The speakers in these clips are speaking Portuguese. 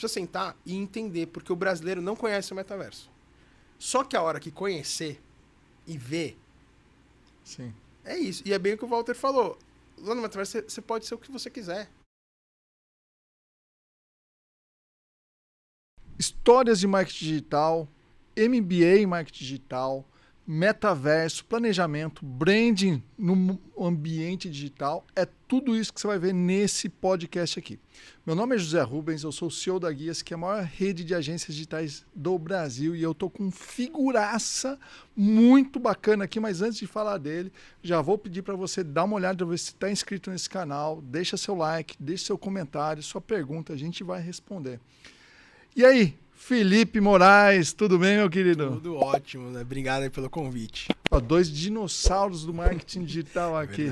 precisa sentar e entender, porque o brasileiro não conhece o metaverso. Só que a hora que conhecer e ver, Sim. é isso. E é bem o que o Walter falou. Lá no metaverso você pode ser o que você quiser. Histórias de marketing digital, MBA em marketing digital, metaverso, planejamento, branding no ambiente digital. É tudo isso que você vai ver nesse podcast aqui. Meu nome é José Rubens, eu sou o CEO da Guias, que é a maior rede de agências digitais do Brasil, e eu tô com figuraça muito bacana aqui, mas antes de falar dele, já vou pedir para você dar uma olhada, ver se está inscrito nesse canal, deixa seu like, deixa seu comentário, sua pergunta, a gente vai responder. E aí, Felipe Moraes, tudo bem, meu querido? Tudo ótimo, né? Obrigado aí pelo convite. Ó, 2 dinossauros do marketing digital aqui.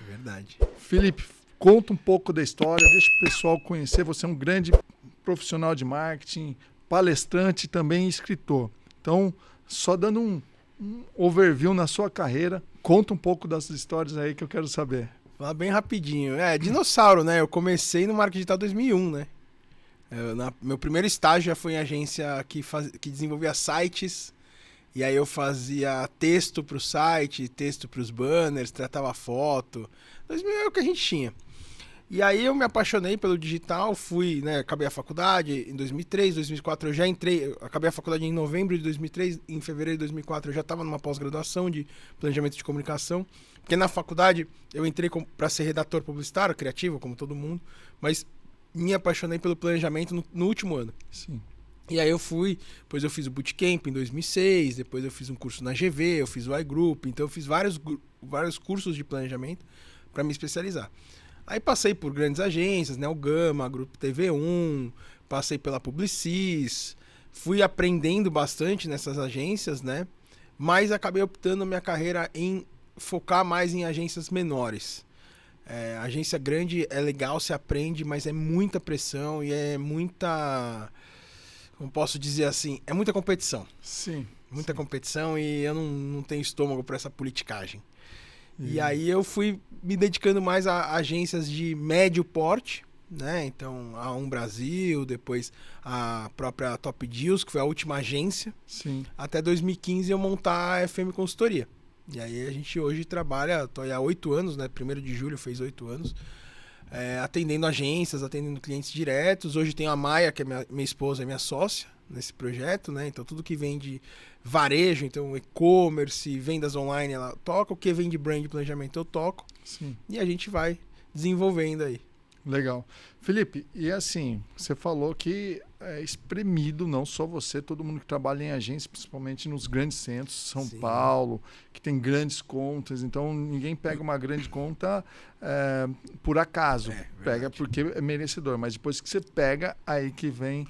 Verdade. Felipe, conta um pouco da história, deixa o pessoal conhecer. Você é um grande profissional de marketing, palestrante e também escritor. Então, só dando um overview na sua carreira, conta um pouco das histórias aí que eu quero saber. Fala bem rapidinho. Dinossauro, né? Eu comecei no marketing digital 2001, né? Meu primeiro estágio já foi em agência que desenvolvia sites. E aí eu fazia texto para o site, texto para os banners, tratava foto. 2000 é o que a gente tinha. E aí eu me apaixonei pelo digital, acabei a faculdade em 2003, 2004 eu já entrei, acabei a faculdade em novembro de 2003, em fevereiro de 2004 eu já estava numa pós-graduação de planejamento de comunicação, porque na faculdade eu entrei para ser redator publicitário, criativo, como todo mundo, mas me apaixonei pelo planejamento no último ano. Sim. E aí depois eu fiz o Bootcamp em 2006, depois eu fiz um curso na GV, eu fiz o iGroup, então eu fiz vários cursos de planejamento para me especializar. Aí passei por grandes agências, né, o Gama, Grupo TV1, passei pela Publicis, fui aprendendo bastante nessas agências, né, mas acabei optando minha carreira em focar mais em agências menores. Agência grande é legal, se aprende, mas é muita pressão e é muita... Como posso dizer assim, é muita competição. Sim. Muita competição e eu não tenho estômago para essa politicagem. E aí eu fui me dedicando mais a agências de médio porte, né? Então a Brasil, depois a própria Top Deals, que foi a última agência. Sim. Até 2015 eu montar a FM Consultoria. E aí a gente hoje trabalha, tô aí há 8 anos, né? 1º de julho fez 8 anos. Atendendo agências, atendendo clientes diretos. Hoje tem a Maia, que é minha esposa e minha sócia nesse projeto, né? Então tudo que vem de varejo, então e-commerce, vendas online, ela toca. O que vem de brand planejamento eu toco. Sim. E a gente vai desenvolvendo aí. Legal. Felipe, e assim, você falou que é espremido, não só você, todo mundo que trabalha em agência, principalmente nos grandes centros, São Sim. Paulo, que tem grandes contas, então ninguém pega uma grande conta por acaso, pega porque é merecedor, mas depois que você pega, aí que vem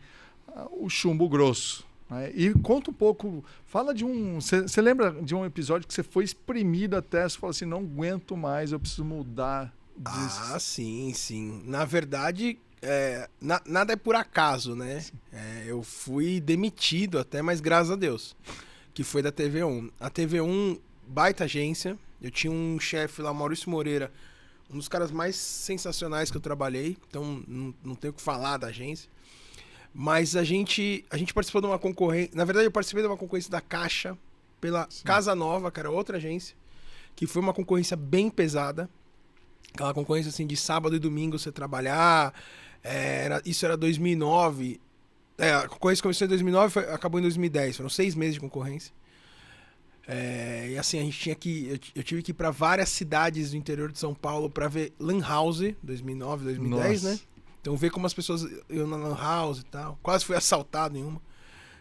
o chumbo grosso. Né? E conta um pouco, fala de você lembra de um episódio que você foi espremido até, você falou assim, não aguento mais, eu preciso mudar disso. Ah, sim. Na verdade, nada é por acaso, né? Eu fui demitido até, mas graças a Deus, que foi da TV1. A TV1, baita agência, eu tinha um chefe lá, Maurício Moreira, um dos caras mais sensacionais que eu trabalhei, então não tenho o que falar da agência. Mas a gente participou de uma concorrência, na verdade eu participei de uma concorrência da Caixa pela Casa Nova, que era outra agência, que foi uma concorrência bem pesada. Aquela concorrência assim de sábado e domingo você trabalhar. Isso era 2009. A concorrência começou em 2009 acabou em 2010. Foram 6 meses de concorrência. E assim, a gente tinha que. Eu tive que ir para várias cidades do interior de São Paulo para ver Lan House, 2009, 2010, Nossa. né? Então ver como as pessoas iam na Lan House e tal. Quase fui assaltado em uma.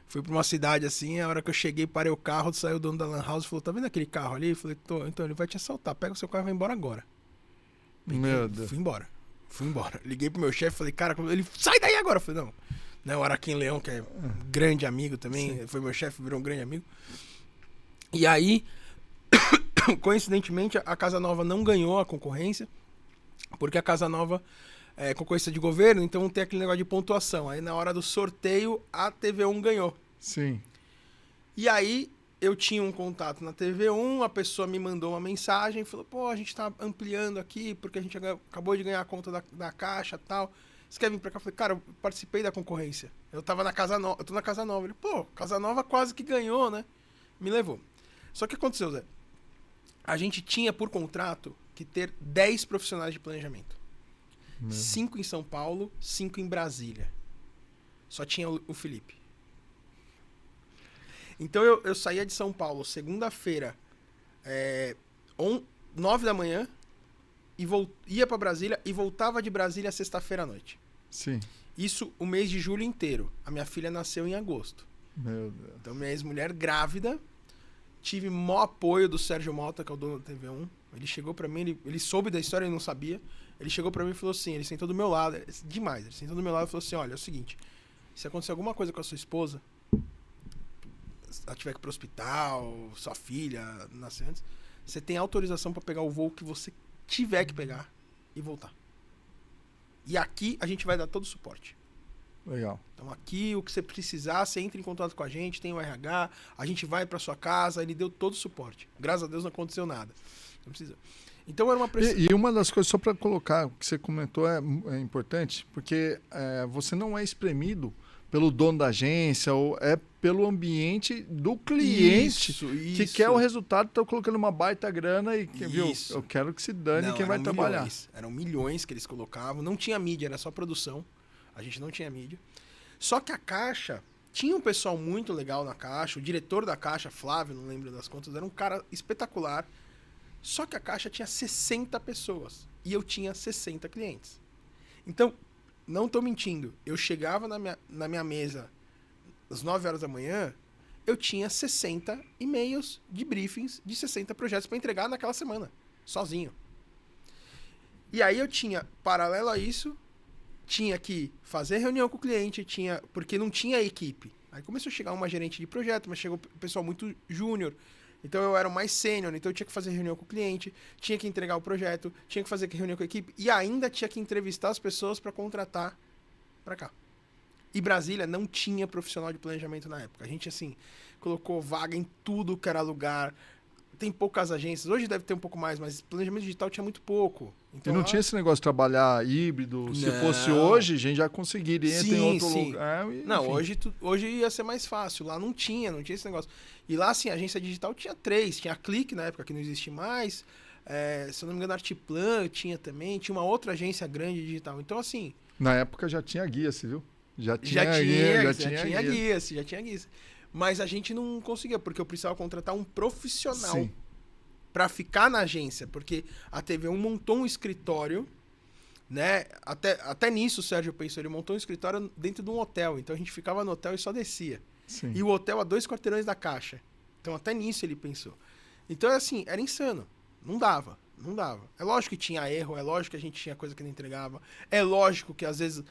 Fui pra uma cidade assim, a hora que eu cheguei, parei o carro, saiu o dono da Lan House e falou: tá vendo aquele carro ali? Eu falei: tô, então ele vai te assaltar, pega o seu carro e vai embora agora. Meu Deus. Fui embora. Liguei pro meu chefe, falei, cara, ele sai daí agora. Eu falei, não. O Araquém Leão, que é um grande amigo também, foi meu chefe, virou um grande amigo. E aí, coincidentemente, a Casa Nova não ganhou a concorrência, porque a Casa Nova é concorrência de governo, então não tem aquele negócio de pontuação. Aí na hora do sorteio, a TV1 ganhou. Sim. E aí, eu tinha um contato na TV1, a pessoa me mandou uma mensagem, falou, pô, a gente tá ampliando aqui, porque a gente acabou de ganhar a conta da Caixa e tal. você quer vir pra cá? Eu falei, cara, eu participei da concorrência. Eu tava na Casa Nova, eu tô na Casa Nova. Ele, pô, Casa Nova quase que ganhou, né? Me levou. Só que o que aconteceu, Zé? A gente tinha por contrato que ter 10 profissionais de planejamento. 5 em São Paulo, 5 em Brasília. Só tinha o Felipe. Então eu saía de São Paulo segunda-feira, 9 da manhã, e ia pra Brasília e voltava de Brasília sexta-feira à noite. Sim. Isso o mês de julho inteiro. A minha filha nasceu em agosto. Meu Deus. Então minha ex-mulher grávida, tive maior apoio do Sérgio Malta, que é o dono da TV1. Ele chegou pra mim, ele soube da história, ele não sabia. Ele chegou pra mim e falou assim, ele sentou do meu lado, demais, ele sentou do meu lado e falou assim, olha, é o seguinte, se acontecer alguma coisa com a sua esposa, ela tiver que ir pro hospital, sua filha nascer antes, você tem autorização pra pegar o voo que você tiver que pegar e voltar. E aqui a gente vai dar todo o suporte. Legal. Então aqui, o que você precisar, você entra em contato com a gente, tem o RH, a gente vai pra sua casa, ele deu todo o suporte. Graças a Deus não aconteceu nada. Não precisa. Então era uma pressão. E uma das coisas, só para colocar, o que você comentou é importante, porque você não é espremido pelo dono da agência, ou é pelo ambiente do cliente que quer o resultado, está colocando uma baita grana e viu, eu quero que se dane quem vai trabalhar. Eram milhões que eles colocavam, não tinha mídia, era só produção, a gente não tinha mídia. Só que a Caixa, tinha um pessoal muito legal na Caixa, o diretor da Caixa, Flávio, não lembro das contas, era um cara espetacular. Só que a Caixa tinha 60 pessoas e eu tinha 60 clientes. Então, não tô mentindo, eu chegava na minha mesa às 9 horas da manhã, eu tinha 60 e-mails de briefings de 60 projetos para entregar naquela semana, sozinho. E aí eu tinha, paralelo a isso, tinha que fazer reunião com o cliente, porque não tinha equipe. Aí começou a chegar uma gerente de projeto, mas chegou o pessoal muito júnior. Então eu era o mais sênior, então eu tinha que fazer reunião com o cliente, tinha que entregar o projeto, tinha que fazer reunião com a equipe e ainda tinha que entrevistar as pessoas para contratar para cá. E Brasília não tinha profissional de planejamento na época. A gente, assim, colocou vaga em tudo que era lugar. Tem poucas agências. Hoje deve ter um pouco mais, mas planejamento digital tinha muito pouco. Então, e não tinha esse negócio de trabalhar híbrido. Se fosse hoje, a gente já conseguiria ter outro lugar. Não, hoje ia ser mais fácil. Lá não tinha esse negócio. E lá, assim, a agência digital tinha 3. Tinha a Clique, na época, que não existe mais. Se eu não me engano, a Artplan tinha também. Tinha uma outra agência grande digital. Então, assim... Na época já tinha guia, você viu? Já tinha guia. Mas a gente não conseguia, porque eu precisava contratar um profissional Sim. para ficar na agência, porque a TV1 montou um escritório, né? Até nisso o Sérgio pensou, ele montou um escritório dentro de um hotel, então a gente ficava no hotel e só descia. Sim. E o hotel a 2 quarteirões da Caixa. Então até nisso ele pensou. Então assim, era insano. Não dava. É lógico que tinha erro, é lógico que a gente tinha coisa que não entregava, é lógico que às vezes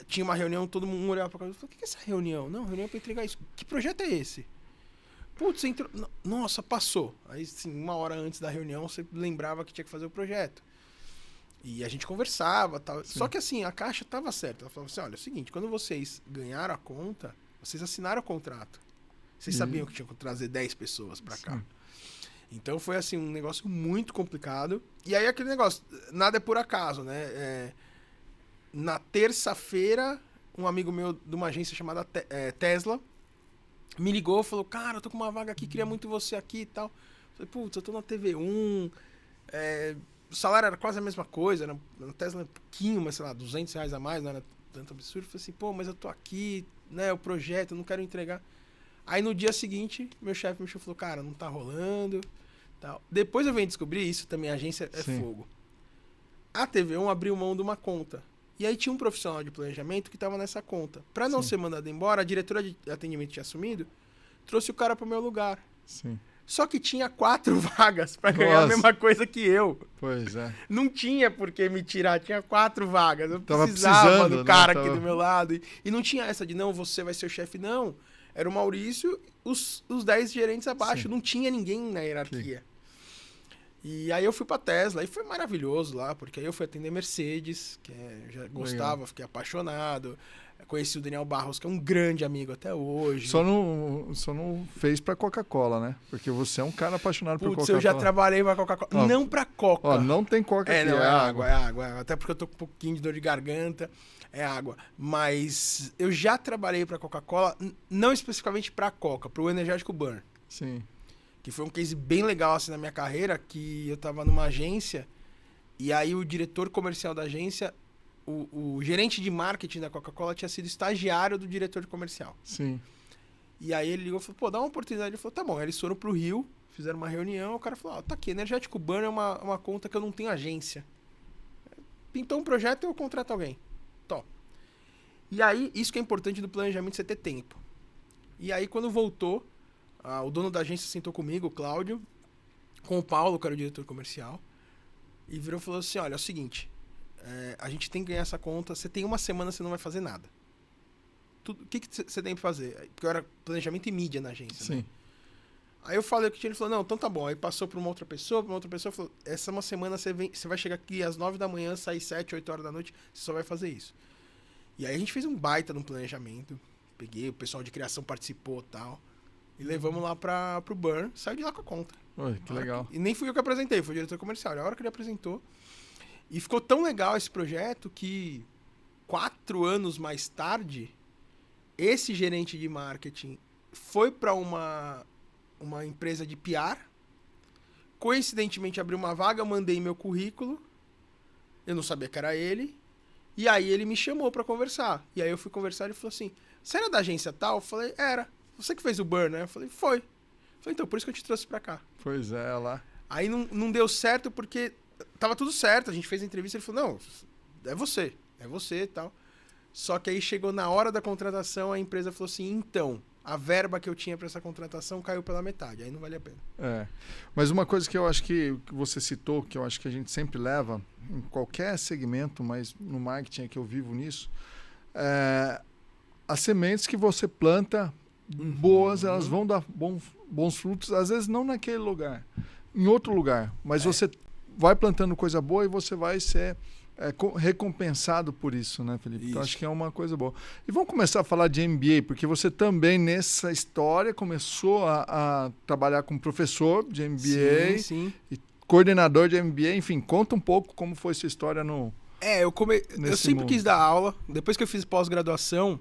tinha uma reunião, todo mundo olhava pra casa e falava, o que é essa reunião? Não, reunião pra entregar isso. Que projeto é esse? Putz, você entrou... Nossa, passou. Aí, assim, 1 hora antes da reunião, você lembrava que tinha que fazer o projeto. E a gente conversava, tal. Sim. Só que, assim, a Caixa tava certa. Ela falava assim, olha, é o seguinte, quando vocês ganharam a conta, vocês assinaram o contrato. Vocês sabiam que tinham que trazer 10 pessoas pra cá. Então, foi, assim, um negócio muito complicado. E aí, aquele negócio, nada é por acaso, né? Na terça-feira, um amigo meu de uma agência chamada Tesla me ligou e falou, cara, eu tô com uma vaga aqui, queria muito você aqui e tal. Eu falei, putz, eu tô na TV1, o salário era quase a mesma coisa, na Tesla um pouquinho, mas sei lá, R$200 a mais, não era tanto absurdo. Eu falei assim, pô, mas eu tô aqui, né, o projeto, eu não quero entregar. Aí no dia seguinte, meu chefe me chamou e falou, cara, não tá rolando, tal. Depois eu venho descobrir, isso também, a agência é fogo. A TV1 abriu mão de uma conta. E aí tinha um profissional de planejamento que estava nessa conta. Para não ser mandado embora, a diretora de atendimento tinha assumido, trouxe o cara para o meu lugar. Sim. Só que tinha 4 vagas para ganhar a mesma coisa que eu. Pois é. Não tinha por que me tirar, tinha 4 vagas. Eu precisava do cara aqui do meu lado. E não tinha essa de, não, você vai ser o chefe, não. Era o Maurício, os 10 gerentes abaixo. Sim. Não tinha ninguém na hierarquia. Sim. E aí eu fui pra Tesla, e foi maravilhoso lá, porque aí eu fui atender Mercedes, que eu já gostava, fiquei apaixonado. Conheci o Daniel Barros, que é um grande amigo até hoje. Só não fez pra Coca-Cola, né? Porque você é um cara apaixonado por Coca-Cola. Eu já trabalhei pra Coca-Cola. Não pra Coca. Ó, não tem Coca aqui, não, é água. Até porque eu tô com um pouquinho de dor de garganta. É água. Mas eu já trabalhei pra Coca-Cola, não especificamente pra Coca, pro Energético Burn. Sim. Que foi um case bem legal assim na minha carreira, que eu tava numa agência, e aí o diretor comercial da agência, o gerente de marketing da Coca-Cola tinha sido estagiário do diretor de comercial. Sim. E aí ele ligou e falou, pô, dá uma oportunidade. Ele falou, tá bom. Aí eles foram pro Rio, fizeram uma reunião, o cara falou, tá aqui, Energético Burn é uma conta que eu não tenho agência. Pintou um projeto e eu contrato alguém. Top. E aí, isso que é importante do planejamento, você ter tempo. E aí, quando voltou, o dono da agência sentou comigo, o Cláudio, com o Paulo, que era o diretor comercial, e virou e falou assim, olha, é o seguinte, a gente tem que ganhar essa conta, você tem uma semana, você não vai fazer nada. O que você tem pra fazer? Porque eu era planejamento e mídia na agência. Sim. Né? Aí eu falei o que tinha, ele falou, não, então tá bom. Aí passou pra uma outra pessoa, falou, essa uma semana você vai chegar aqui às 9 da manhã, sair 7, 8 horas da noite, você só vai fazer isso. E aí a gente fez um baita no planejamento, peguei, o pessoal de criação participou e tal, e levamos lá pro Burn, saiu de lá com a conta. Oi, que legal. E nem fui eu que apresentei, foi o diretor comercial. A hora que ele apresentou, e ficou tão legal esse projeto que 4 anos mais tarde, esse gerente de marketing foi para uma empresa de PR, coincidentemente abriu uma vaga, mandei meu currículo, eu não sabia que era ele, e aí ele me chamou para conversar. E aí eu fui conversar e ele falou assim, você era da agência tal? Eu falei, era. Você que fez o Burn, né? Eu falei, foi. Eu falei, então, por isso que eu te trouxe para cá. Pois é, lá. Aí não deu certo porque tava tudo certo, a gente fez a entrevista, ele falou, não, é você e tal. Só que aí chegou na hora da contratação, a empresa falou assim, então, a verba que eu tinha para essa contratação caiu pela metade, aí não vale a pena. Mas uma coisa que eu acho que você citou, que eu acho que a gente sempre leva, em qualquer segmento, mas no marketing é que eu vivo nisso, as sementes que você planta, boas, elas vão dar bons frutos, às vezes não naquele lugar, em outro lugar, mas você vai plantando coisa boa e você vai ser recompensado por isso, né, Felipe? Então acho que é uma coisa boa. E vamos começar a falar de MBA, porque você também nessa história começou a trabalhar como professor de MBA, sim. E coordenador de MBA, enfim, conta um pouco como foi sua história no eu sempre quis dar aula, depois que eu fiz pós-graduação,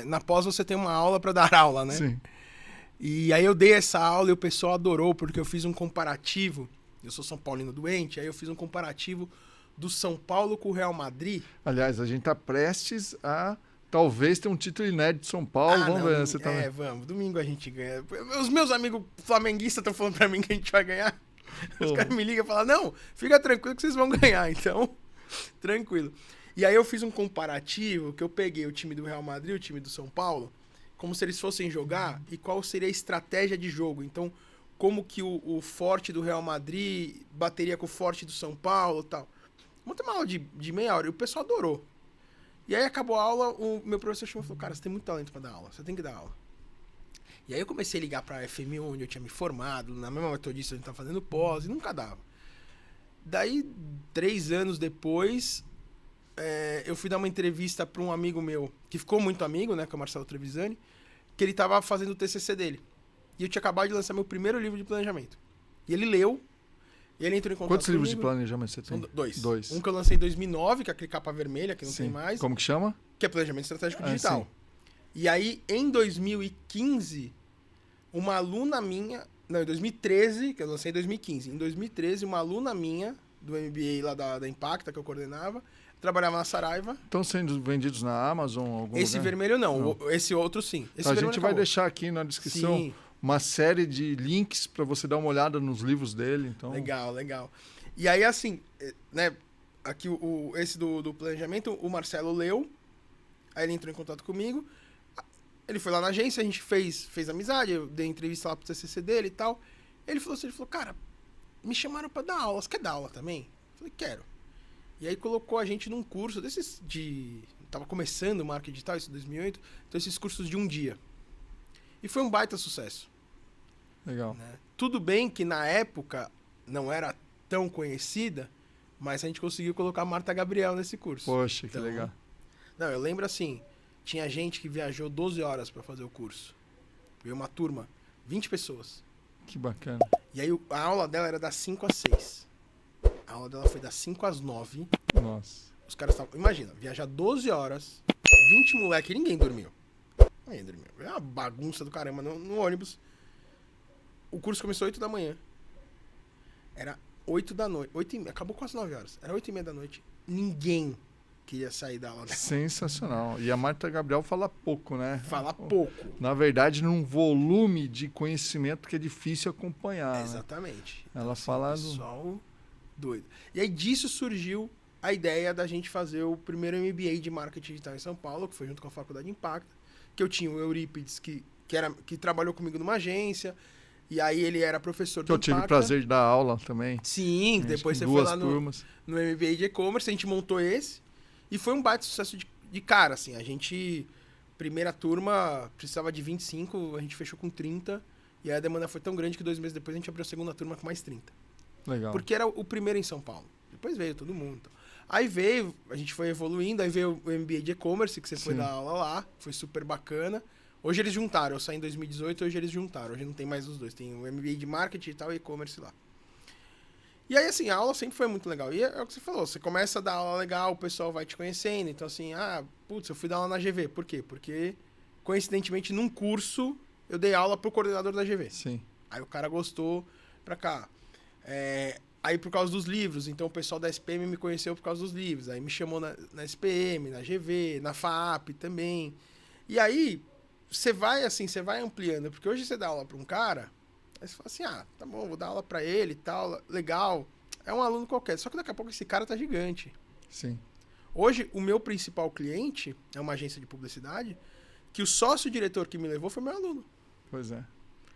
na pós você tem uma aula para dar aula, né? Sim. E aí eu dei essa aula e o pessoal adorou, porque eu fiz um comparativo, eu sou São Paulino doente, aí eu fiz um comparativo do São Paulo com o Real Madrid. Aliás, a gente tá prestes a talvez ter um título inédito de São Paulo. Vamos ver, você também. Vamos. Domingo a gente ganha. Os meus amigos flamenguistas estão falando pra mim que a gente vai ganhar. Os caras me ligam e falam, não, fica tranquilo que vocês vão ganhar. Então, tranquilo. E aí eu fiz um comparativo que eu peguei o time do Real Madrid e o time do São Paulo, como se eles fossem jogar e qual seria a estratégia de jogo. Então, como que o forte do Real Madrid bateria com o forte do São Paulo e tal. Montei uma aula de meia hora e o pessoal adorou. E aí acabou a aula, o meu professor chamou e falou, cara, você tem muito talento pra dar aula, você tem que dar aula. E aí eu comecei a ligar pra FMU, onde eu tinha me formado, na mesma metodista a gente tava fazendo pós, e nunca dava. Daí, 3 anos depois, eu fui dar uma entrevista pra um amigo meu, que ficou muito amigo, né, que é o Marcelo Trevisani, que ele tava fazendo o TCC dele. E eu tinha acabado de lançar meu primeiro livro de planejamento. E ele leu, e ele entrou em contato Quantos comigo. livros de planejamento você tem? São 2. Dois. Um que eu lancei em 2009, que é aquele capa vermelha, que não tem mais. Como que chama? Que é Planejamento Estratégico Digital. Sim. E aí, em 2015, uma aluna minha... Não, em 2013, que eu lancei em 2015. Em 2013, uma aluna minha, do MBA lá da Impacta, que eu coordenava, trabalhava na Saraiva. Estão sendo vendidos na Amazon? Algum Esse lugar? vermelho não, esse outro sim. Esse A vermelho gente vai acabou. deixar aqui na descrição Sim. uma série de links para você dar uma olhada nos livros dele. Então... Legal. E aí, assim, né, aqui esse do planejamento, o Marcelo leu, aí ele entrou em contato comigo, ele foi lá na agência, a gente fez amizade, eu dei entrevista lá pro TCC dele e tal. Ele falou assim, cara, me chamaram pra dar aula, você quer dar aula também? Eu falei, quero. E aí colocou a gente num curso desses tava começando o marketing digital, isso em 2008, então esses cursos de um dia. E foi um baita sucesso. Legal. Né? Tudo bem que na época não era tão conhecida, mas a gente conseguiu colocar a Marta Gabriel nesse curso. Poxa, que então, legal. Não, eu lembro assim, tinha gente que viajou 12 horas para fazer o curso. Veio uma turma, 20 pessoas. Que bacana. E aí a aula dela era das 5 às 6. A aula dela foi das 5 às 9. Nossa. Os caras estavam... Imagina, viajar 12 horas, 20 moleque, ninguém dormiu. Ninguém dormiu. É uma bagunça do caramba no ônibus. O curso começou 8 da manhã. Era 8 da noite. 8h30, acabou quase 9 horas. Era 8h30 da noite. Ninguém queria sair da aula dela. Sensacional. E a Marta Gabriel fala pouco, né? Fala pouco. Na verdade, num volume de conhecimento que é difícil acompanhar. Exatamente. Né? Ela fala do... Pessoal doido. E aí disso surgiu a ideia da gente fazer o primeiro MBA de marketing digital em São Paulo, que foi junto com a Faculdade Impacta, que eu tinha o Eurípides, que trabalhou comigo numa agência, e aí ele era professor do Eu tive o prazer de dar aula também. Sim, depois você foi lá no MBA de e-commerce, a gente montou esse, e foi um baita sucesso de cara, assim, a gente, primeira turma, precisava de 25, a gente fechou com 30, e aí a demanda foi tão grande que 2 meses depois a gente abriu a segunda turma com mais 30. Legal. Porque era o primeiro em São Paulo. Depois veio todo mundo. Então. Aí veio, a gente foi evoluindo, aí veio o MBA de e-commerce, que você foi dar aula lá, foi super bacana. Hoje eles juntaram, eu saí em 2018, hoje eles juntaram. Hoje não tem mais os dois, tem o MBA de marketing e tal e e-commerce lá. E aí, assim, a aula sempre foi muito legal. E é o que você falou, você começa a dar aula legal, o pessoal vai te conhecendo. Então, assim, eu fui dar aula na GV. Por quê? Porque, coincidentemente, num curso, eu dei aula pro coordenador da GV. Sim. Aí o cara gostou pra cá. Aí por causa dos livros, então o pessoal da SPM me conheceu por causa dos livros. Aí me chamou na SPM, na GV, na FAP também. E aí, você vai ampliando. Porque hoje você dá aula pra um cara... Aí você fala assim, tá bom, vou dar aula pra ele e tal, legal. É um aluno qualquer, só que daqui a pouco esse cara tá gigante. Sim. Hoje, o meu principal cliente é uma agência de publicidade, que o sócio-diretor que me levou foi meu aluno. Pois é.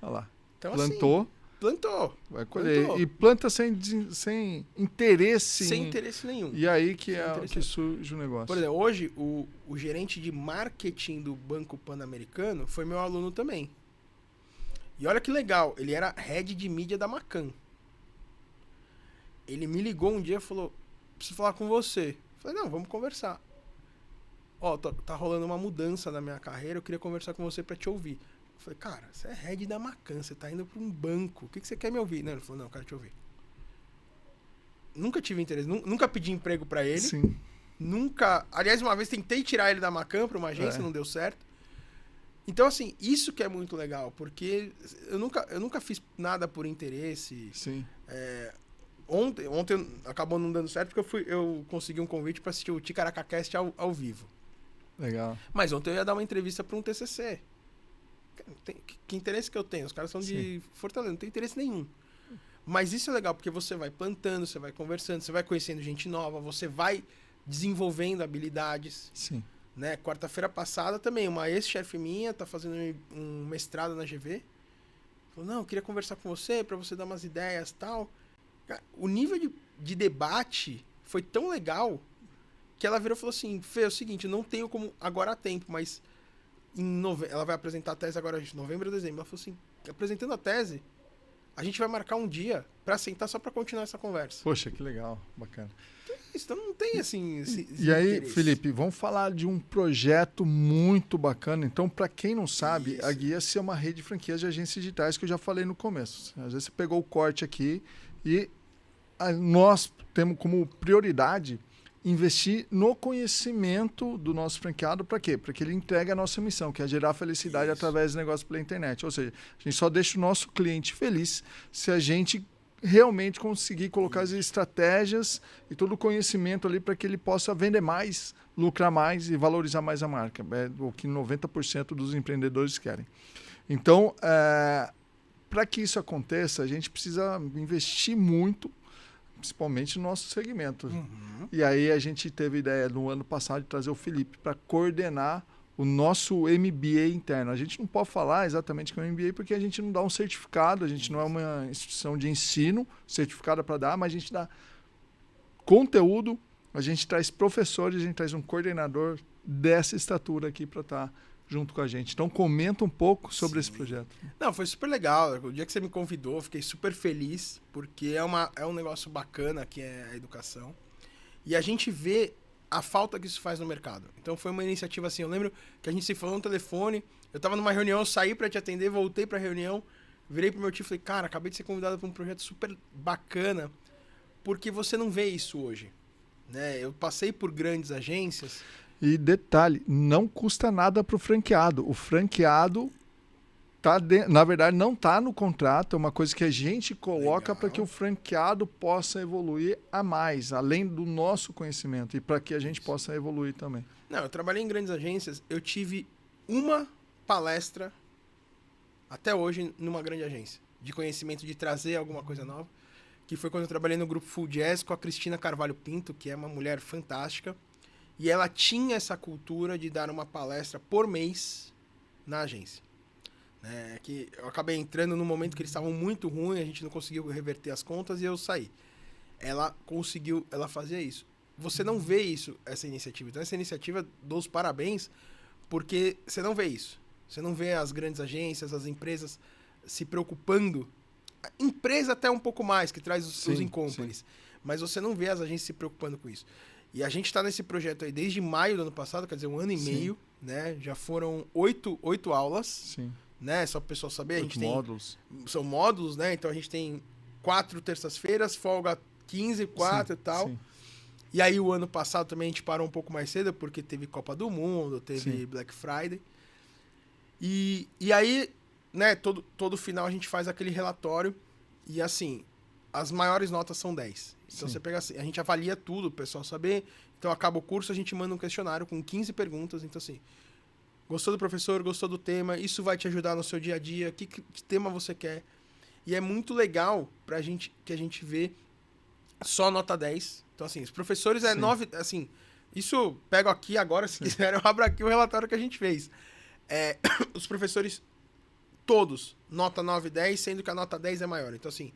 Olha lá. Então, plantou. Assim, plantou. Vai colher. Plantou. E planta sem interesse. Sem interesse nenhum. E aí que que surge o negócio. Por exemplo, hoje, o gerente de marketing do Banco Pan-Americano foi meu aluno também. E olha que legal, ele era head de mídia da Macan. Ele me ligou um dia e falou, preciso falar com você. Eu falei, não, vamos conversar. Tá rolando uma mudança na minha carreira, eu queria conversar com você pra te ouvir. Eu falei, cara, você é head da Macan, você tá indo pra um banco, o que você quer me ouvir? Não, ele falou, não, eu quero te ouvir. Nunca tive interesse, nunca pedi emprego pra ele. Sim. Nunca, aliás, uma vez tentei tirar ele da Macan pra uma agência, não deu certo. Então, assim, isso que é muito legal, porque eu nunca fiz nada por interesse. Sim. Ontem acabou não dando certo, porque eu consegui um convite para assistir o Ticaracacast ao vivo. Legal. Mas ontem eu ia dar uma entrevista para um TCC. Que interesse que eu tenho? Os caras são de Fortaleza, não tem interesse nenhum. Mas isso é legal, porque você vai plantando, você vai conversando, você vai conhecendo gente nova, você vai desenvolvendo habilidades. Sim. Né? Quarta-feira passada também, uma ex-chefe minha tá fazendo um mestrado na GV. Falou, não, eu queria conversar com você para você dar umas ideias e tal. O nível de debate foi tão legal que ela virou e falou assim, Fê, é o seguinte, eu não tenho como agora há tempo, mas ela vai apresentar a tese agora em novembro ou dezembro. Ela falou assim, apresentando a tese, a gente vai marcar um dia para sentar só para continuar essa conversa. Poxa, que legal, bacana. Então não tem assim... E aí, Felipe, vamos falar de um projeto muito bacana. Então, para quem não sabe, a Guia-se é uma rede de franquias de agências digitais que eu já falei no começo. Às vezes você pegou o corte aqui e nós temos como prioridade investir no conhecimento do nosso franqueado. Para quê? Para que ele entregue a nossa missão, que é gerar felicidade através do negócio pela internet. Ou seja, a gente só deixa o nosso cliente feliz se a gente realmente conseguir colocar as estratégias e todo o conhecimento ali para que ele possa vender mais, lucrar mais e valorizar mais a marca. É o que 90% dos empreendedores querem. Então, para que isso aconteça, a gente precisa investir muito, principalmente no nosso segmento. Uhum. E aí a gente teve a ideia no ano passado de trazer o Felipe para coordenar o nosso MBA interno. A gente não pode falar exatamente que é um MBA porque a gente não dá um certificado, a gente não é uma instituição de ensino certificada para dar, mas a gente dá conteúdo, a gente traz professores, a gente traz um coordenador dessa estatura aqui para estar junto com a gente. Então comenta um pouco sobre esse projeto. Não, foi super legal. O dia que você me convidou, fiquei super feliz, porque é um negócio bacana que é a educação. E a gente vê a falta que isso faz no mercado. Então foi uma iniciativa assim, eu lembro que a gente se falou no telefone, eu tava numa reunião, eu saí para te atender, voltei pra reunião, virei pro meu tio e falei, cara, acabei de ser convidado para um projeto super bacana, porque você não vê isso hoje, né? Eu passei por grandes agências. E detalhe, não custa nada pro franqueado. O franqueado na verdade, não está no contrato, é uma coisa que a gente coloca para que o franqueado possa evoluir a mais, além do nosso conhecimento, e para que a gente possa evoluir também. Não, eu trabalhei em grandes agências, eu tive uma palestra, até hoje, numa grande agência, de conhecimento, de trazer alguma coisa nova, que foi quando eu trabalhei no grupo Full Jazz com a Cristina Carvalho Pinto, que é uma mulher fantástica, e ela tinha essa cultura de dar uma palestra por mês na agência. Que eu acabei entrando no momento que eles estavam muito ruins, a gente não conseguiu reverter as contas e eu saí. Ela conseguiu, ela fazia isso. Você não vê isso, essa iniciativa. Então essa iniciativa, dou os parabéns, porque você não vê isso. Você não vê as grandes agências, as empresas se preocupando. A empresa até um pouco mais, que traz os in-companies. Mas você não vê as agências se preocupando com isso. E a gente está nesse projeto aí desde maio do ano passado, quer dizer, 1 ano e meio, né? Já foram 8 aulas. Sim. Né? Só para o pessoal saber, a gente tem módulos. São módulos, né? Então a gente tem 4 terças-feiras, folga 15, 4 e tal. Sim. E aí o ano passado também a gente parou um pouco mais cedo, porque teve Copa do Mundo, teve Black Friday. E aí, né, todo final a gente faz aquele relatório e assim, as maiores notas são 10. Então você pega assim, a gente avalia tudo, o pessoal saber. Então acaba o curso, a gente manda um questionário com 15 perguntas, então assim, gostou do professor, gostou do tema, isso vai te ajudar no seu dia a dia, que tema você quer. E é muito legal que a gente vê só nota 10. Então, assim, os professores 9, assim, isso pego aqui agora, se quiserem, eu abro aqui o relatório que a gente fez. Os professores, todos, nota 9 e 10, sendo que a nota 10 é maior. Então, assim,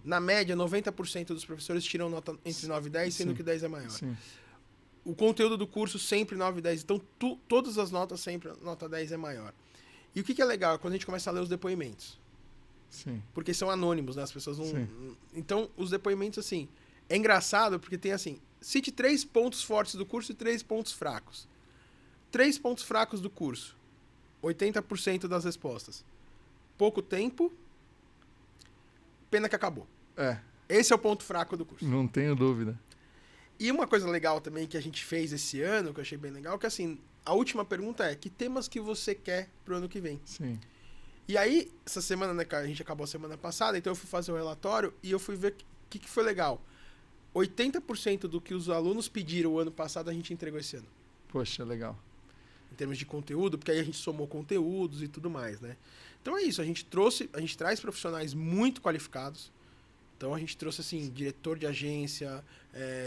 na média, 90% dos professores tiram nota entre 9 e 10, sendo que 10 é maior. Sim. O conteúdo do curso sempre 9 e 10. Então, todas as notas sempre nota 10 é maior. E o que é legal é quando a gente começa a ler os depoimentos. Sim. Porque são anônimos, né? As pessoas não... Então, os depoimentos, assim... É engraçado porque tem, assim... Cite 3 pontos fortes do curso e 3 pontos fracos. 3 pontos fracos do curso. 80% das respostas. Pouco tempo. Pena que acabou. Esse é o ponto fraco do curso. Não tenho dúvida. E uma coisa legal também que a gente fez esse ano, que eu achei bem legal, que assim, a última pergunta é, que temas que você quer pro ano que vem? Sim. E aí, essa semana, né, a gente acabou a semana passada, então eu fui fazer o relatório e eu fui ver o que foi legal. 80% do que os alunos pediram o ano passado, a gente entregou esse ano. Poxa, legal. Em termos de conteúdo, porque aí a gente somou conteúdos e tudo mais, né? Então é isso, a gente traz profissionais muito qualificados. Então a gente trouxe, assim, diretor de agência,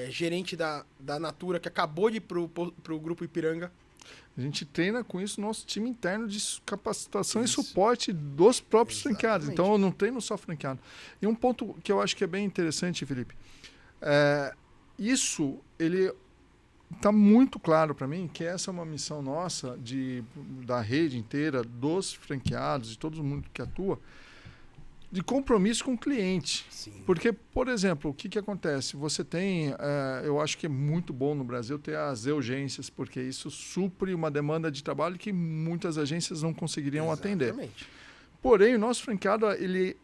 gerente da Natura, que acabou de ir pro Grupo Ipiranga. A gente treina com isso o nosso time interno de capacitação e suporte dos próprios franqueados. Então eu não treino só franqueado. E um ponto que eu acho que é bem interessante, Felipe, isso ele está muito claro para mim que essa é uma missão nossa da rede inteira, dos franqueados, de todo mundo que atua, de compromisso com o cliente. Sim. Porque, por exemplo, o que acontece? Você tem, eu acho que é muito bom no Brasil ter as urgências, porque isso supre uma demanda de trabalho que muitas agências não conseguiriam atender. Porém, o nosso franqueado ele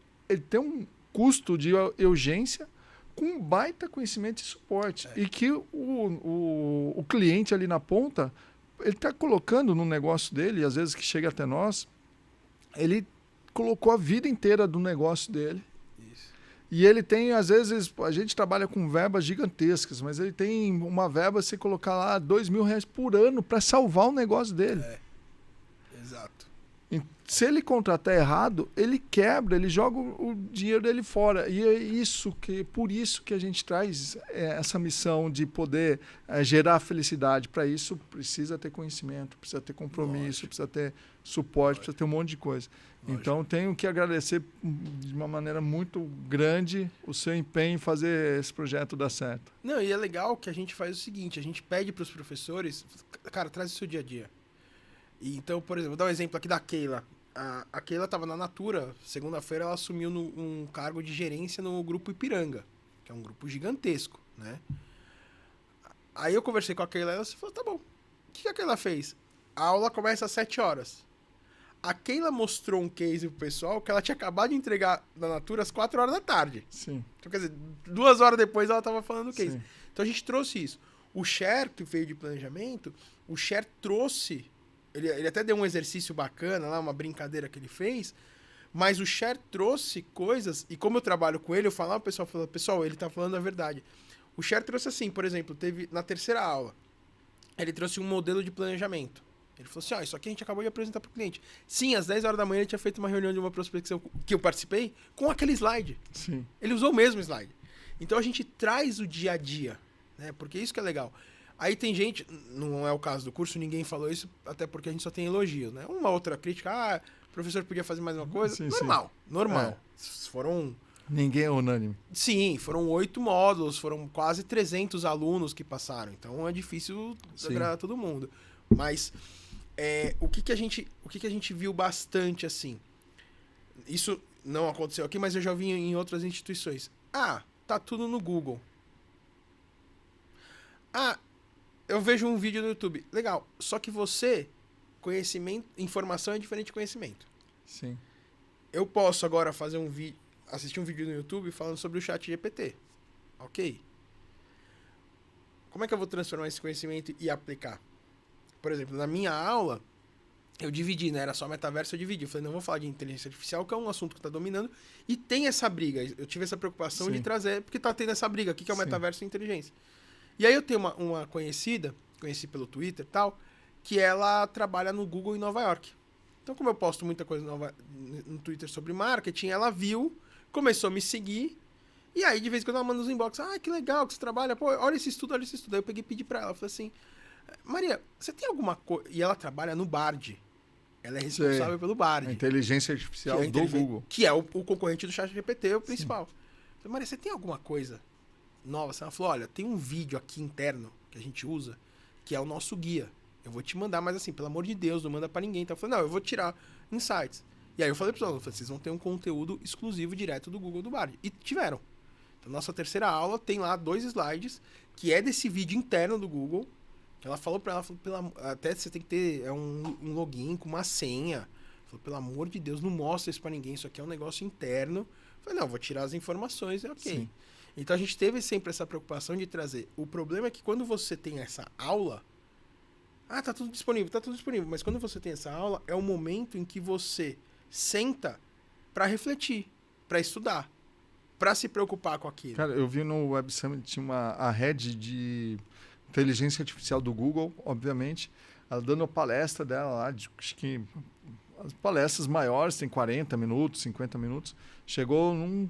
tem um custo de urgência com um baita conhecimento e suporte. E que o cliente ali na ponta, ele está colocando no negócio dele, e às vezes que chega até nós, ele colocou a vida inteira do negócio dele. Isso. E ele tem, às vezes, a gente trabalha com verbas gigantescas, mas ele tem uma verba, você colocar lá R$2.000 por ano para salvar o negócio dele. Exato. E se ele contratar errado, ele quebra, ele joga o dinheiro dele fora. E é por isso que a gente traz essa missão de poder gerar felicidade. Para isso, precisa ter conhecimento, precisa ter compromisso, precisa ter suporte, precisa ter um monte de coisa. Então, tenho que agradecer de uma maneira muito grande o seu empenho em fazer esse projeto dar certo. Não, e é legal que a gente faz o seguinte, a gente pede para os professores, cara, traz o seu dia a dia. E então, por exemplo, vou dar um exemplo aqui da Keila. A Keila estava na Natura, segunda-feira ela assumiu um cargo de gerência no Grupo Ipiranga, que é um grupo gigantesco, né? Aí eu conversei com a Keila e ela falou, tá bom. O que a Keila fez? A aula começa às 7 horas. A Keila mostrou um case pro pessoal que ela tinha acabado de entregar na Natura às 4 horas da tarde. Sim. Então, quer dizer, 2 horas depois ela tava falando o case. Sim. Então a gente trouxe isso. O Cher, que veio de planejamento, o Cher trouxe... Ele até deu um exercício bacana lá, uma brincadeira que ele fez, mas o Cher trouxe coisas, e como eu trabalho com ele, eu falava, o pessoal falou, pessoal, ele tá falando a verdade. O Cher trouxe assim, por exemplo, teve na terceira aula, ele trouxe um modelo de planejamento. Ele falou assim, isso aqui a gente acabou de apresentar pro cliente. Sim, às 10 horas da manhã ele tinha feito uma reunião de uma prospecção que eu participei com aquele slide. Sim. Ele usou o mesmo slide. Então a gente traz o dia a dia, né? Porque isso que é legal. Aí tem gente, não é o caso do curso, ninguém falou isso, até porque a gente só tem elogio, né? Uma outra crítica, o professor podia fazer mais uma coisa. Sim, normal, sim. normal. Foram... Ninguém é unânime. Sim, foram 8 módulos, foram quase 300 alunos que passaram. Então é difícil agradar todo mundo. Mas o que a gente viu bastante assim? Isso não aconteceu aqui, mas eu já vi em outras instituições. Tá tudo no Google. Eu vejo um vídeo no YouTube. Legal. Só que informação é diferente de conhecimento. Sim. Eu posso agora assistir um vídeo no YouTube falando sobre o ChatGPT. Ok. Como é que eu vou transformar esse conhecimento e aplicar? Por exemplo, na minha aula, eu dividi, né? Era só metaverso, eu dividi. Eu falei, não vou falar de inteligência artificial, que é um assunto que está dominando. E tem essa briga. Eu tive essa preocupação de trazer, porque tá tendo essa briga. O que é o metaverso e inteligência? E aí eu tenho uma conhecida, conheci pelo Twitter e tal, que ela trabalha no Google em Nova York. Então, como eu posto muita coisa no Twitter sobre marketing, ela viu, começou a me seguir, e aí de vez em quando ela manda uns inbox, que legal que você trabalha, pô, olha esse estudo. Aí eu peguei e pedi pra ela, falei assim, Maria, você tem alguma coisa... E ela trabalha no Bard. Ela é responsável pelo Bard. A inteligência artificial do Google. Que é o concorrente do ChatGPT, o principal. Falei, Maria, você tem alguma coisa nova? Ela falou, olha, tem um vídeo aqui interno que a gente usa, que é o nosso guia. Eu vou te mandar, mas assim, pelo amor de Deus, não manda pra ninguém. Então eu falei, não, eu vou tirar insights. E aí eu falei pro pessoal, vocês vão ter um conteúdo exclusivo direto do Google do Bard. E tiveram. Então, nossa terceira aula tem lá 2 slides, que é desse vídeo interno do Google. Ela falou pra ela, até você tem que ter um login com uma senha. Falou, pelo amor de Deus, não mostra isso pra ninguém, isso aqui é um negócio interno. Eu falei, não, vou tirar as informações, é ok. Sim. Então a gente teve sempre essa preocupação de trazer. O problema é que quando você tem essa aula, tá tudo disponível. Mas quando você tem essa aula, é o momento em que você senta pra refletir, pra estudar, pra se preocupar com aquilo. Cara, eu vi no Web Summit, tinha a head de inteligência artificial do Google, obviamente, ela dando a palestra dela lá, acho que as palestras maiores tem 40 minutos, 50 minutos, chegou num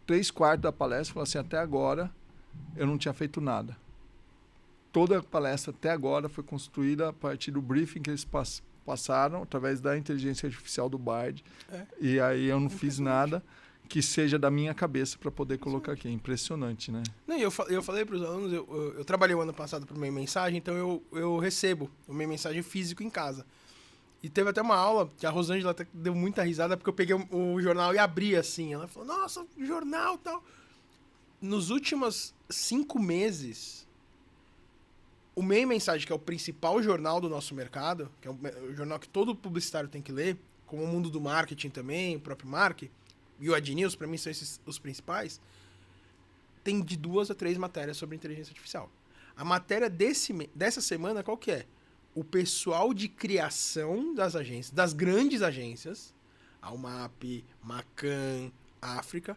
3/4 da palestra e falou assim, até agora eu não tinha feito nada. Toda a palestra até agora foi construída a partir do briefing que eles passaram através da inteligência artificial do Bard. E aí eu não fiz nada que seja da minha cabeça para poder colocar aqui. É impressionante, né? Não, eu falei para os alunos, eu trabalhei o ano passado para o Meio Mensagem, então eu recebo o Meio Mensagem físico em casa. E teve até uma aula que a Rosângela até deu muita risada porque eu peguei o jornal e abri assim. Ela falou, nossa, jornal e tal. Nos últimos 5 meses, o Meio Mensagem, que é o principal jornal do nosso mercado, que é o jornal que todo publicitário tem que ler, como o Mundo do Marketing também, o próprio Mark, e o Ad News, para mim, são esses os principais, tem de 2 a 3 matérias sobre inteligência artificial. A matéria dessa semana, qual que é? O pessoal de criação das agências, das grandes agências, Almap, Macan, África,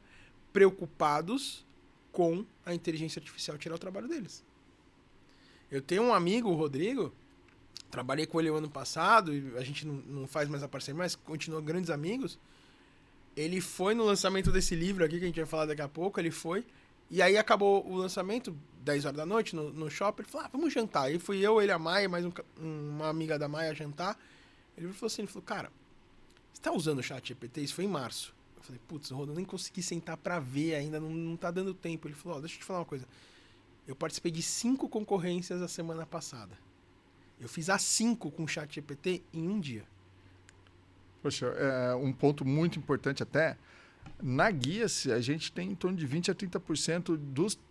preocupados com a inteligência artificial tirar o trabalho deles. Eu tenho um amigo, o Rodrigo, trabalhei com ele o ano passado, e a gente não faz mais a parceria, mas continua grandes amigos. Ele foi no lançamento desse livro aqui, que a gente vai falar daqui a pouco, ele foi, e aí acabou o lançamento, 10 horas da noite, no shopping, ele falou, vamos jantar. Aí fui eu, ele, a Maia, mais uma amiga da Maia jantar. Ele falou assim, cara, você tá usando o ChatGPT? Isso foi em março. Eu falei, putz, Rodo, eu nem consegui sentar pra ver ainda, não tá dando tempo. Ele falou, deixa eu te falar uma coisa. Eu participei de 5 concorrências a semana passada. Eu fiz as 5 com o ChatGPT em um dia. Poxa, um ponto muito importante até, na Guia-se a gente tem em torno de 20 a 30%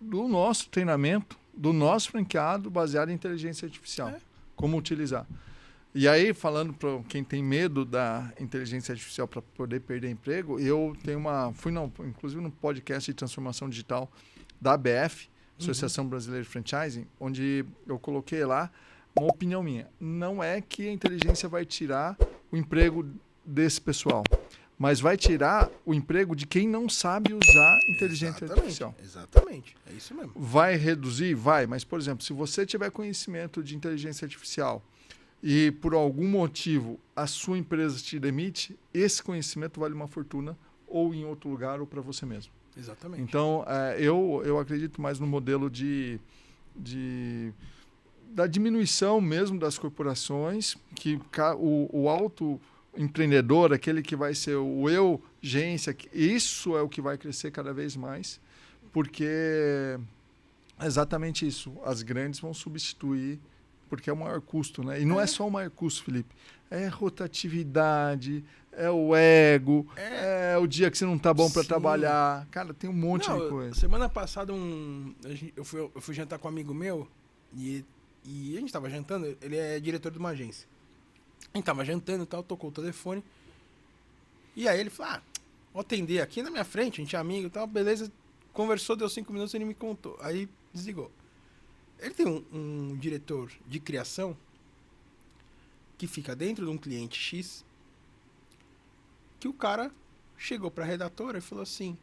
do nosso treinamento do nosso franqueado baseado em inteligência artificial. É. Como utilizar. E aí, falando para quem tem medo da inteligência artificial para poder perder emprego, eu tenho inclusive no podcast de transformação digital da ABF, Associação Brasileira de Franchising, onde eu coloquei lá uma opinião minha. Não é que a inteligência vai tirar o emprego desse pessoal, mas vai tirar o emprego de quem não sabe usar inteligência artificial. Exatamente, é isso mesmo. Vai reduzir? Vai, mas, por exemplo, se você tiver conhecimento de inteligência artificial e, por algum motivo, a sua empresa te demite, esse conhecimento vale uma fortuna ou em outro lugar ou para você mesmo. Exatamente. Então, eu acredito mais no modelo da diminuição mesmo das corporações, que o autoempreendedor, aquele que vai ser o agência, isso é o que vai crescer cada vez mais, porque é exatamente isso. As grandes vão substituir, porque é o maior custo, né? E não é só o maior custo, Felipe. É rotatividade, é o ego, é o dia que você não tá bom para trabalhar. Cara, tem um monte de coisa. Semana passada eu fui jantar com um amigo meu e a gente tava jantando, ele é diretor de uma agência. A gente tava jantando e tal, tocou o telefone. E aí ele falou, vou atender aqui na minha frente, a gente é amigo e tal, beleza. Conversou, deu 5 minutos e ele me contou. Aí desligou. Ele tem um diretor de criação que fica dentro de um cliente X, que o cara chegou pra redatora e falou assim,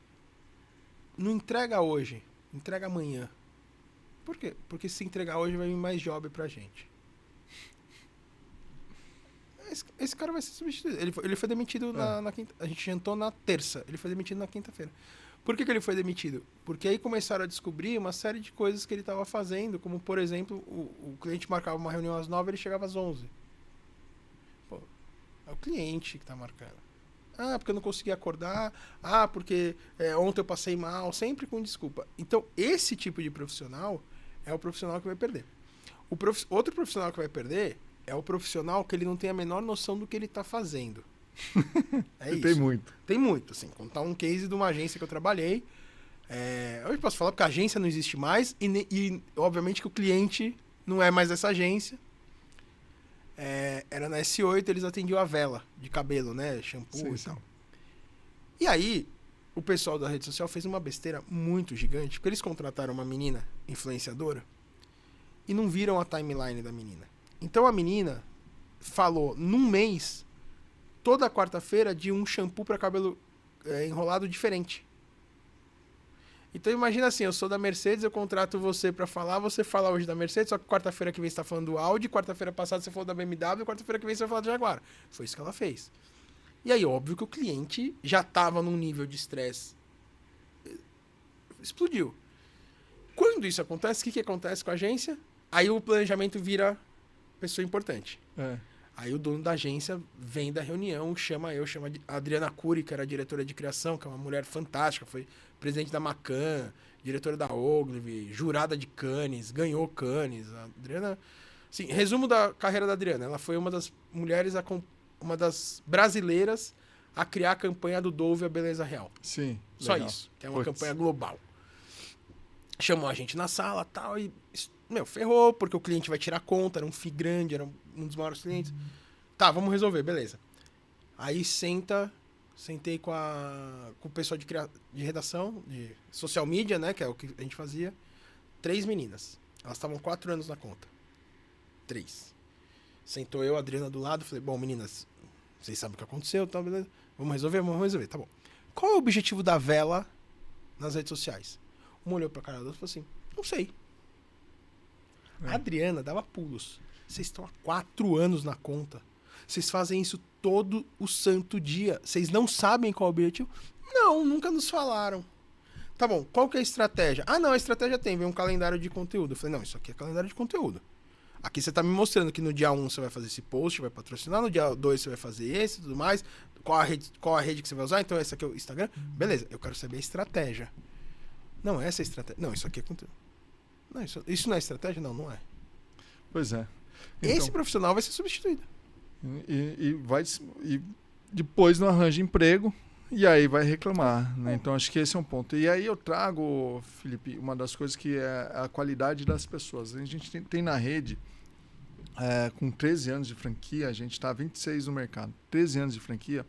não entrega hoje, entrega amanhã. Por quê? Porque se entregar hoje vai vir mais job pra gente. Esse cara vai ser substituído. Ele foi demitido na quinta. A gente jantou na terça. Ele foi demitido na quinta-feira. Por que ele foi demitido? Porque aí começaram a descobrir uma série de coisas que ele estava fazendo, como, por exemplo, o cliente marcava uma reunião às 9, ele chegava às 11. Pô, é o cliente que tá marcando. Porque eu não consegui acordar. Porque ontem eu passei mal. Sempre com desculpa. Então, esse tipo de profissional é o profissional que vai perder. Outro profissional que vai perder é o profissional que ele não tem a menor noção do que ele está fazendo. É isso. Tem muito, assim. Contar um case de uma agência que eu trabalhei. Eu posso falar porque a agência não existe mais e obviamente que o cliente não é mais essa agência. Era na S8, eles atendiam a vela de cabelo, né? Shampoo e tal. E aí, o pessoal da rede social fez uma besteira muito gigante, porque eles contrataram uma menina influenciadora e não viram a timeline da menina. Então a menina falou, num mês, toda quarta-feira, de um shampoo para cabelo enrolado diferente. Então imagina assim, eu sou da Mercedes, eu contrato você para falar, você fala hoje da Mercedes, só que quarta-feira que vem você tá falando do Audi, quarta-feira passada você falou da BMW, quarta-feira que vem você vai falar do Jaguar. Foi isso que ela fez. E aí, óbvio que o cliente já estava num nível de estresse. Explodiu. Quando isso acontece, o que acontece com a agência? Aí o planejamento vira pessoa importante. Aí o dono da agência vem da reunião, chama a Adriana Cury, que era a diretora de criação, que é uma mulher fantástica, foi presidente da Macan, diretora da Ogilvy, jurada de Cannes, ganhou Cannes. A Adriana... Assim, resumo da carreira da Adriana, ela foi uma das mulheres, uma das brasileiras a criar a campanha do Dove a Beleza Real. Sim. Só legal. Isso, que é uma campanha global. Chamou a gente na sala e tal, e, ferrou, porque o cliente vai tirar conta, era um FII grande, era um dos maiores clientes. Tá, vamos resolver, beleza. Aí sentei com o pessoal de redação, de social media, né, que é o que a gente fazia. 3 meninas. Elas estavam 4 anos na conta. 3. Sentou eu, a Adriana do lado, falei, bom, meninas, vocês sabem o que aconteceu, tá, beleza? Vamos resolver, tá bom. Qual é o objetivo da vela nas redes sociais? Uma olhou pra cara da outra e falou assim, não sei. A Adriana dava pulos. Vocês estão há 4 anos na conta. Vocês fazem isso todo o santo dia. Vocês não sabem qual é o objetivo? Não, nunca nos falaram. Tá bom, qual que é a estratégia? Não, a estratégia vem um calendário de conteúdo. Eu falei, não, isso aqui é calendário de conteúdo. Aqui você tá me mostrando que no dia 1 você vai fazer esse post, vai patrocinar, no dia 2 você vai fazer esse e tudo mais. Qual a rede que você vai usar? Então esse aqui é o Instagram. Beleza, eu quero saber a estratégia. Não, essa é a estratégia. Não, isso aqui é conteúdo. Não, isso não é estratégia? Não, não é. Pois é. Então, esse profissional vai ser substituído. E depois não arranja emprego E aí vai reclamar, né? Então acho que esse é um ponto. E aí eu trago, Felipe, uma das coisas que é a qualidade das pessoas. A gente tem na rede, com 13 anos de franquia, a gente está há 26 no mercado. 13 anos de franquia,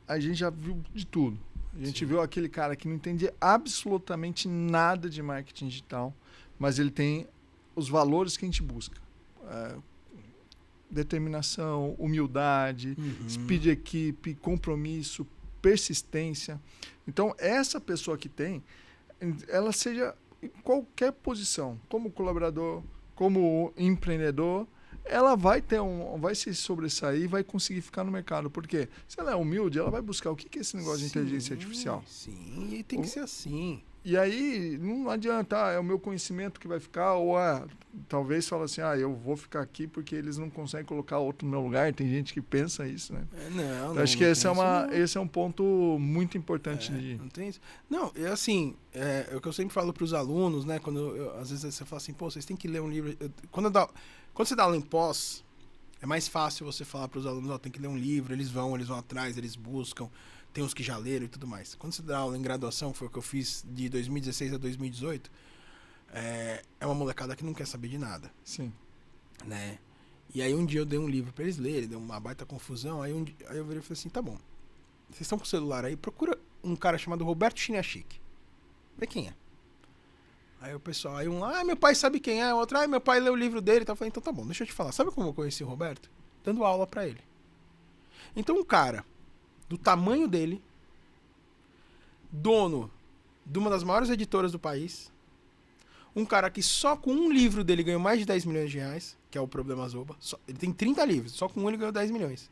a gente já viu de tudo. A gente viu aquele cara que não entendia absolutamente nada de marketing digital, mas ele tem os valores que a gente busca. Determinação, humildade, speed de equipe, compromisso, persistência. Então, essa pessoa que tem, ela seja em qualquer posição, como colaborador, como empreendedor, ela vai se sobressair e vai conseguir ficar no mercado. Porque se ela é humilde, ela vai buscar o que é esse negócio de inteligência artificial. Sim, e tem que ser assim. E aí, não adianta, é o meu conhecimento que vai ficar, ou talvez fala assim, eu vou ficar aqui porque eles não conseguem colocar outro no meu lugar. Tem gente que pensa isso, né? Não, acho que esse é um ponto muito importante. Não tem isso. Não, assim, é o que eu sempre falo para os alunos, né? Quando às vezes você fala assim, pô, vocês têm que ler um livro. Quando você dá aula em pós, é mais fácil você falar para os alunos, tem que ler um livro, eles vão atrás, eles buscam. Tem uns que já leram e tudo mais. Quando você dá aula em graduação, foi o que eu fiz de 2016 a 2018, é uma molecada que não quer saber de nada. Sim. Né? E aí um dia eu dei um livro pra eles lerem, deu uma baita confusão, aí eu virei e falei assim, tá bom, vocês estão com o celular aí, procura um cara chamado Roberto Chiniachik. Vê quem é. Aí o pessoal, meu pai sabe quem é, o outro, meu pai leu o livro dele, eu falei, então tá bom, deixa eu te falar, sabe como eu conheci o Roberto? Dando aula pra ele. Então um cara do tamanho dele, dono de uma das maiores editoras do país, um cara que só com um livro dele ganhou mais de 10 milhões de reais, que é o Problema Zoba. Ele tem 30 livros, só com um ele ganhou 10 milhões.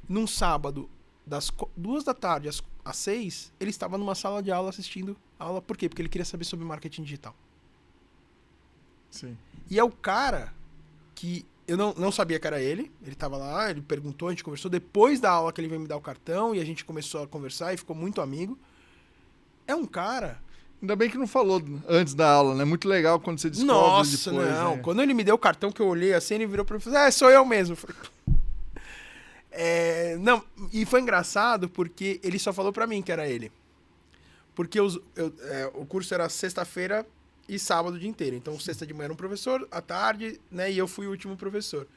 Num sábado, das 2 da tarde às 6, ele estava numa sala de aula assistindo aula. Por quê? Porque ele queria saber sobre marketing digital. Sim. E é o cara que eu não sabia que era ele. Ele estava lá, ele perguntou, a gente conversou. Depois da aula que ele veio me dar o cartão e a gente começou a conversar e ficou muito amigo. É um cara... Ainda bem que não falou antes da aula, né? Muito legal quando você descobre Nossa, depois. Não. Né? Quando ele me deu o cartão que eu olhei assim, ele virou pra mim e falou, sou eu mesmo. Eu falei, não, e foi engraçado porque ele só falou pra mim que era ele. Porque o curso era sexta-feira e sábado o dia inteiro. Então, sexta de manhã era um professor, à tarde, né? E eu fui o último professor.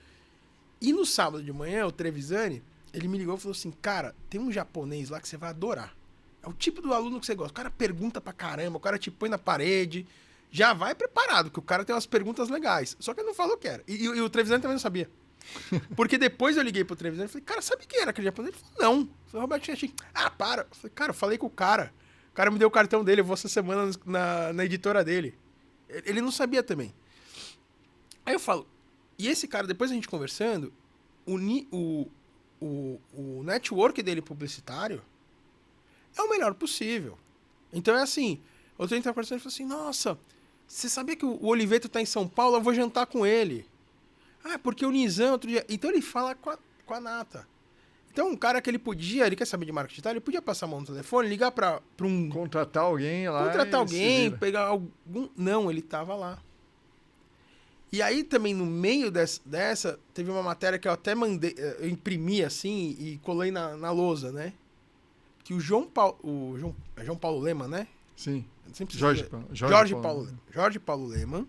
E no sábado de manhã, o Trevisani, ele me ligou e falou assim, cara, tem um japonês lá que você vai adorar. É o tipo do aluno que você gosta. O cara pergunta pra caramba, o cara te põe na parede. Já vai preparado, que o cara tem umas perguntas legais. Só que ele não falou que era. E o Trevisani também não sabia. Porque depois eu liguei pro Trevisani e falei, cara, sabe quem era aquele japonês? Ele falou, não. Eu falei, Roberto Chiniachik. Para. Eu falei, cara, eu falei com o cara. O cara me deu o cartão dele, eu vou essa semana na editora dele. Ele não sabia também. Aí eu falo, e esse cara, depois a gente conversando, o network dele publicitário é o melhor possível. Então é assim, outro dia estava conversando e falou assim, nossa, você sabia que o Oliveto tá em São Paulo? Eu vou jantar com ele. Porque o Nizam outro dia... Então ele fala com a Nata. Então um cara que ele quer saber de marketing digital, ele podia passar a mão no telefone, ligar para um... Contratar alguém lá. Contratar alguém, pegar algum... Não, ele tava lá. E aí também no meio dessa, teve uma matéria que eu até mandei, eu imprimi assim e colei na lousa, né? Que o João Paulo Leman, né? Sim. Jorge Paulo Leman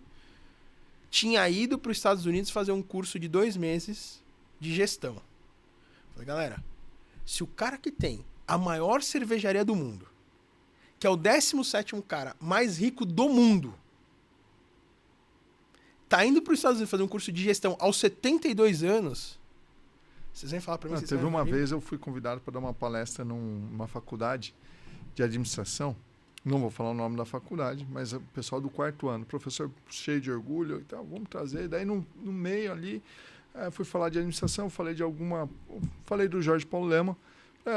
tinha ido para os Estados Unidos fazer um curso de 2 meses de gestão. Falei, galera, se o cara que tem a maior cervejaria do mundo, que é o 17º cara mais rico do mundo, tá indo para os Estados Unidos fazer um curso de gestão aos 72 anos... Vocês vêm falar para mim... Teve uma vez eu fui convidado para dar uma palestra numa faculdade de administração. Não vou falar o nome da faculdade, mas o pessoal do 4º ano, professor cheio de orgulho e tal, vamos trazer. Daí no meio ali, fui falar de administração, falei do Jorge Paulo Leman,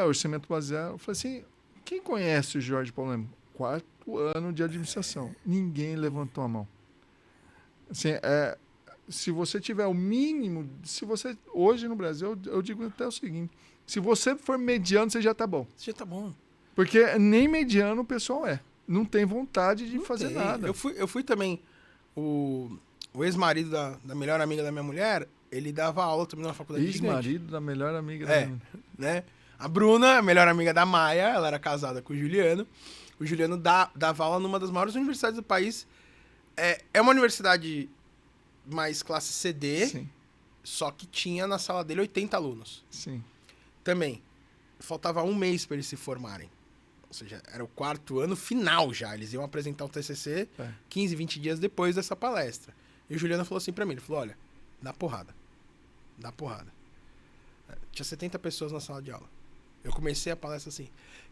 orçamento baseado. Eu falei assim, quem conhece o Jorge Paulo Leman? 4º ano de administração. Ninguém levantou a mão. Assim, se você tiver o mínimo, hoje no Brasil, eu digo até o seguinte, se você for mediano, você já está bom. Você já está bom. Porque nem mediano o pessoal não tem vontade de fazer nada. Eu fui também, o ex-marido da melhor amiga da minha mulher, ele dava aula também na faculdade. Ex-marido da melhor amiga da minha mulher. Né? A Bruna, a melhor amiga da Maia, ela era casada com o Juliano. O Juliano dava aula numa das maiores universidades do país. É uma universidade mais classe CD, Sim. só que tinha na sala dele 80 alunos. Sim. Também, faltava um mês para eles se formarem. Ou seja, era o 4º ano final já. Eles iam apresentar o TCC 15, 20 dias depois dessa palestra. E o Juliano falou assim pra mim, ele falou, olha, dá porrada. Dá porrada. Tinha 70 pessoas na sala de aula. Eu comecei a palestra assim,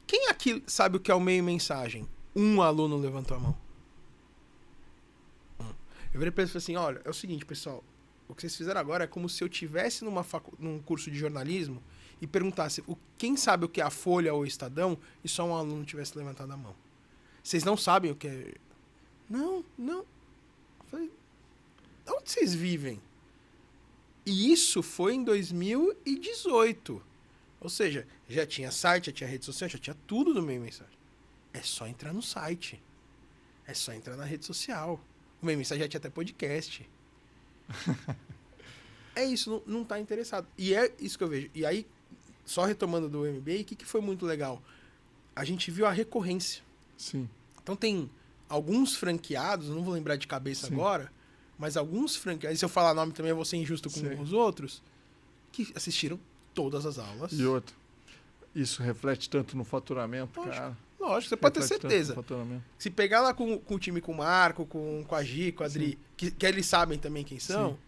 quem aqui sabe o que é o meio mensagem? Um aluno levantou a mão. Eu virei pra ele e falei assim, olha, é o seguinte, pessoal, o que vocês fizeram agora é como se eu tivesse num curso de jornalismo e perguntasse, quem sabe o que é a Folha ou o Estadão e só um aluno tivesse levantado a mão. Vocês não sabem o que é... Não. Eu falei, onde vocês vivem? E isso foi em 2018. Ou seja, já tinha site, já tinha rede social, já tinha tudo no meio mensagem. É só entrar no site. É só entrar na rede social. O meio mensagem já tinha até podcast. É isso, não tá interessado. E é isso que eu vejo. E aí, só retomando do MBA, o que foi muito legal? A gente viu a recorrência. Sim. Então tem alguns franqueados, eu não vou lembrar de cabeça agora, mas alguns franqueados, se eu falar nome também eu vou ser injusto com os outros, que assistiram todas as aulas. E outro, isso reflete tanto no faturamento, cara. Lógico, você pode ter certeza. Se pegar lá com o time, com o Marco, com a Gi, com a Adri, que eles sabem também quem são,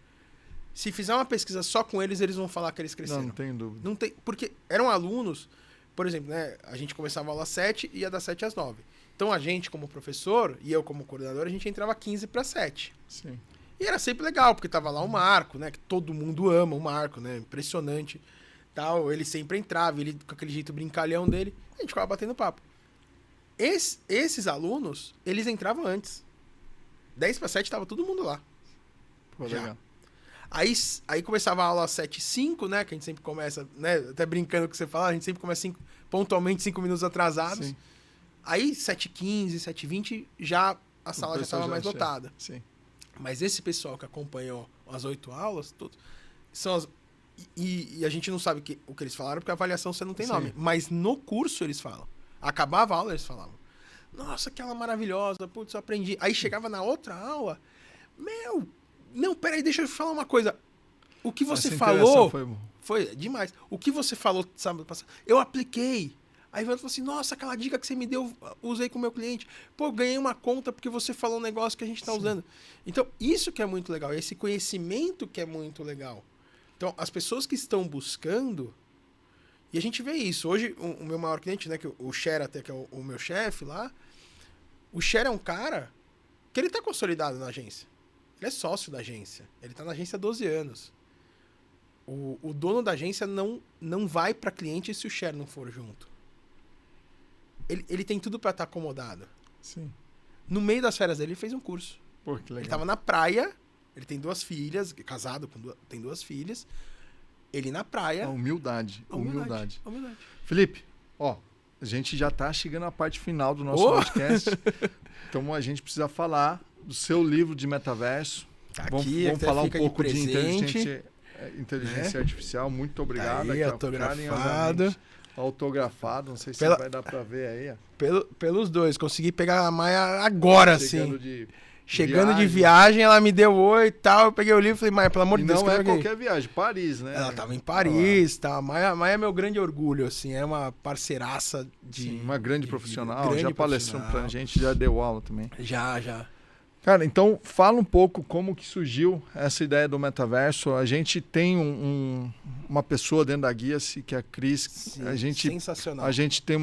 se fizer uma pesquisa só com eles, eles vão falar que eles cresceram. Não tem dúvida. Não tem, porque eram alunos, por exemplo, né, a gente começava a aula às 7 e ia das 7 às 9. Então a gente, como professor, e eu como coordenador, a gente entrava 15 para 7. Sim. E era sempre legal, porque tava lá o Marco, né, que todo mundo ama o Marco, né, impressionante. Tal, ele sempre entrava, ele com aquele jeito brincalhão dele, a gente ficava batendo papo. Esses alunos, eles entravam antes. 10 para 7 tava todo mundo lá. Pô, legal. Aí começava a aula às 7h05, né? Que a gente sempre começa, né? Até brincando com o que você fala, a gente sempre começa pontualmente 5 minutos atrasados. Sim. Aí 7h15, 7h20, já a sala já estava mais lotada. Sim. Mas esse pessoal que acompanhou as 8 aulas, são as... E a gente não sabe o que eles falaram, porque a avaliação você não tem nome. Mas no curso eles falam. Acabava a aula, eles falavam. Nossa, aquela maravilhosa, putz, eu aprendi. Aí chegava na outra aula, não, peraí, deixa eu falar uma coisa. O que você falou foi demais. O que você falou sábado passado, eu apliquei. Aí o Ivan falou assim, nossa, aquela dica que você me deu, usei com o meu cliente. Pô, ganhei uma conta porque você falou um negócio que a gente está usando. Então, isso que é muito legal, esse conhecimento que é muito legal. Então, as pessoas que estão buscando, e a gente vê isso. Hoje, o meu maior cliente, né, que o Cher até, que é o meu chefe lá, o Cher é um cara que ele está consolidado na agência. Ele é sócio da agência. Ele está na agência há 12 anos. O dono da agência não vai para cliente se o Cher não for junto. Ele tem tudo para estar acomodado. Sim. No meio das férias dele, ele fez um curso. Pô, que legal. Ele estava na praia, ele tem 2 filhas, casado, tem 2 filhas. Ele na praia. A humildade. Humildade. Felipe, ó, a gente já tá chegando à parte final do nosso podcast. Então a gente precisa falar do seu livro de metaverso. Tá vamos falar um pouco de inteligência artificial. Muito obrigado. Tá aí, autografado. Não sei se vai dar para ver aí. Ó. Pelos dois. Consegui pegar a Maia agora, Chegando de viagem, ela me deu oi e tal. Eu peguei o livro e falei, Maia, pelo amor de Deus. Não é qualquer viagem, Paris, né? Ela tava em Paris, tá? Maia é meu grande orgulho, assim. É uma parceiraça Sim, uma grande profissional. Já palestrou pra gente, já deu aula também. Já. Cara, então fala um pouco como que surgiu essa ideia do metaverso. A gente tem uma pessoa dentro da Guia-se, que é a Cris. Sim, sensacional. A gente tem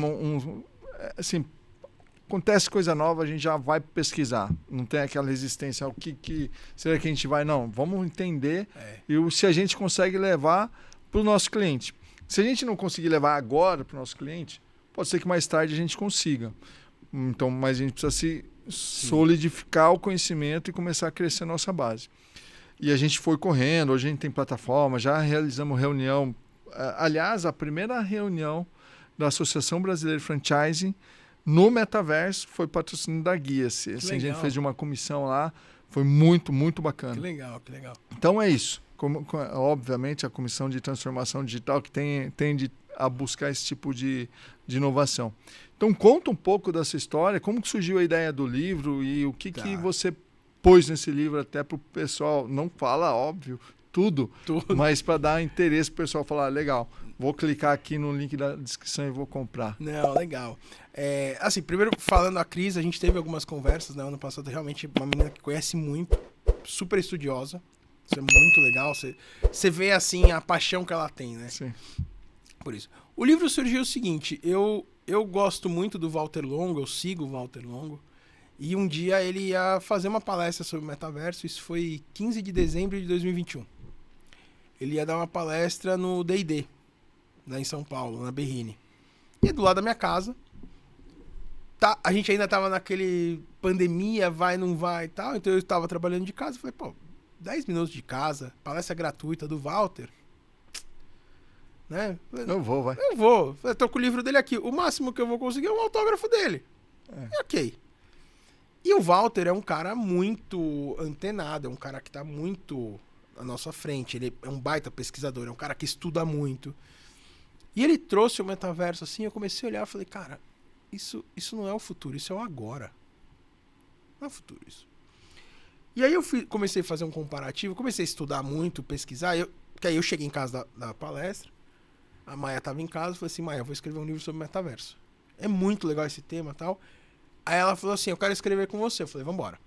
assim, acontece coisa nova, a gente já vai pesquisar. Não tem aquela resistência ao que será que a gente vai? Não, vamos entender e se a gente consegue levar para o nosso cliente. Se a gente não conseguir levar agora para o nosso cliente, pode ser que mais tarde a gente consiga. Então, mas a gente precisa solidificar o conhecimento e começar a crescer a nossa base. E a gente foi correndo, hoje a gente tem plataforma, já realizamos reunião. Aliás, a primeira reunião da Associação Brasileira de Franchising no metaverso foi patrocínio da Guia-se. Assim, a gente fez de uma comissão lá, foi muito, muito bacana. Que legal. Então é isso. Obviamente, a Comissão de Transformação Digital, que tem a buscar esse tipo de inovação. Então, conta um pouco dessa história, como que surgiu a ideia do livro e o que você pôs nesse livro até para o pessoal, não fala, óbvio, tudo. Mas para dar interesse para o pessoal falar, legal, vou clicar aqui no link da descrição e vou comprar. Não, legal. Assim, primeiro falando a Cris, a gente teve algumas conversas, né? Ano passado, realmente, uma menina que conhece muito, super estudiosa. Isso é muito legal. Você vê, assim, a paixão que ela tem, né? Sim. Por isso. O livro surgiu o seguinte, eu gosto muito do Walter Longo, eu sigo o Walter Longo, e um dia ele ia fazer uma palestra sobre o metaverso, isso foi 15 de dezembro de 2021. Ele ia dar uma palestra no D&D, lá em São Paulo, na Berrine. E é do lado da minha casa. Tá, a gente ainda tava naquele pandemia, vai, não vai e tal, então eu estava trabalhando de casa, falei, pô, 10 minutos de casa, palestra gratuita do Walter, né? Eu vou, vai. Eu vou. Eu tô com o livro dele aqui. O máximo que eu vou conseguir é um autógrafo dele. E ok. E o Walter é um cara muito antenado, é um cara que tá muito à nossa frente. Ele é um baita pesquisador, é um cara que estuda muito. E ele trouxe o metaverso assim, eu comecei a olhar e falei, cara, isso não é o futuro, isso é o agora. Não é o futuro isso. E aí eu comecei a fazer um comparativo, comecei a estudar muito, pesquisar, porque aí eu cheguei em casa da palestra, a Maia estava em casa, eu falei assim, Maia, eu vou escrever um livro sobre metaverso. É muito legal esse tema e tal. Aí ela falou assim, eu quero escrever com você. Eu falei, vambora.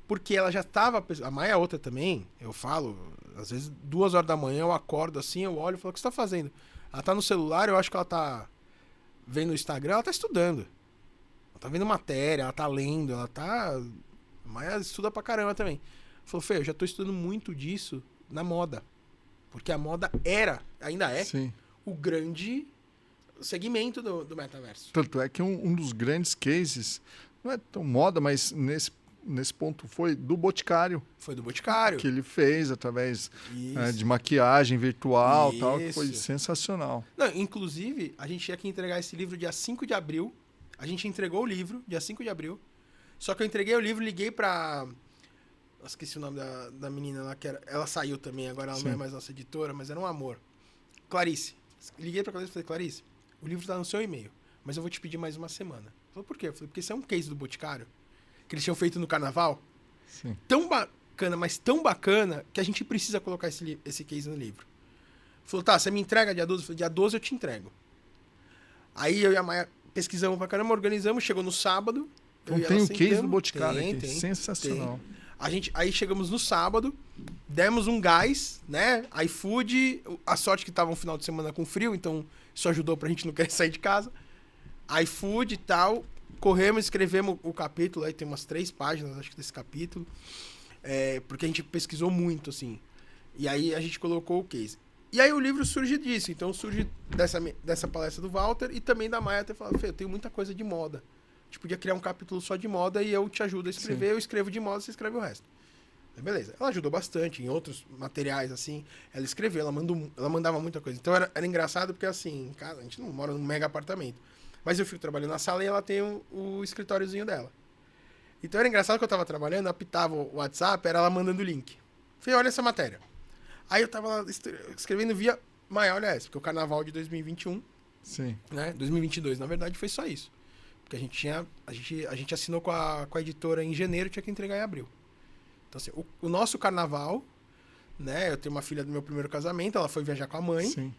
Porque ela já estava... A Maia é outra também, eu falo, às vezes 2 horas da manhã eu acordo assim, eu olho e falo, o que você tá fazendo? Ela tá no celular, eu acho que ela tá vendo o Instagram, ela tá estudando. Ela tá vendo matéria, ela tá lendo, ela tá... A Maia estuda pra caramba também. Falou, Fê, eu já tô estudando muito disso na moda. Porque a moda ainda é, Sim. O grande segmento do metaverso. Tanto é que um dos grandes cases, não é tão moda, mas nesse ponto foi do Boticário. Foi do Boticário. Que ele fez através de maquiagem virtual e tal, que foi sensacional. Não, inclusive, a gente tinha que entregar esse livro dia 5 de abril. A gente entregou o livro dia 5 de abril. Só que eu entreguei o livro, liguei pra... Eu esqueci o nome da menina lá, que ela saiu também, agora ela não é mais nossa editora, mas era um amor. Clarice. Liguei pra Clarice e falei, Clarice, o livro tá no seu e-mail, mas eu vou te pedir mais uma semana. Ela falou, por quê? Eu falei, porque isso é um case do Boticário, que eles tinham feito no carnaval. Sim. Tão bacana, mas tão bacana, que a gente precisa colocar esse case no livro. Falou, tá, você me entrega dia 12? Eu falei, dia 12 eu te entrego. Aí eu e a Maia pesquisamos pra caramba, organizamos, chegou no sábado. Então tem o case do Boticário aqui, sensacional. Aí chegamos no sábado, demos um gás, né? iFood, a sorte que tava um final de semana com frio, então isso ajudou pra gente não querer sair de casa. iFood e tal, corremos, escrevemos o capítulo, aí tem umas 3 páginas, acho que desse capítulo, porque a gente pesquisou muito, assim. E aí a gente colocou o case. E aí o livro surge disso, então surge dessa palestra do Walter e também da Maia ter falado, Fê, eu tenho muita coisa de moda. A gente podia criar um capítulo só de moda e eu te ajudo a escrever, eu escrevo de moda, você escreve o resto. Beleza. Ela ajudou bastante em outros materiais, assim. Ela escreveu, ela mandava muita coisa. Então era engraçado porque, assim, em casa, a gente não mora num mega apartamento. Mas eu fico trabalhando na sala e ela tem o escritóriozinho dela. Então era engraçado que eu tava trabalhando, apitava o WhatsApp, era ela mandando o link. Falei, olha essa matéria. Aí eu tava lá escrevendo via Maia, olha essa, porque o carnaval de 2021, Sim. Né, 2022, na verdade, foi só isso. Porque a gente assinou com a editora em janeiro, tinha que entregar em abril. Então, assim, o nosso carnaval, né? Eu tenho uma filha do meu primeiro casamento, ela foi viajar com a mãe. Sim.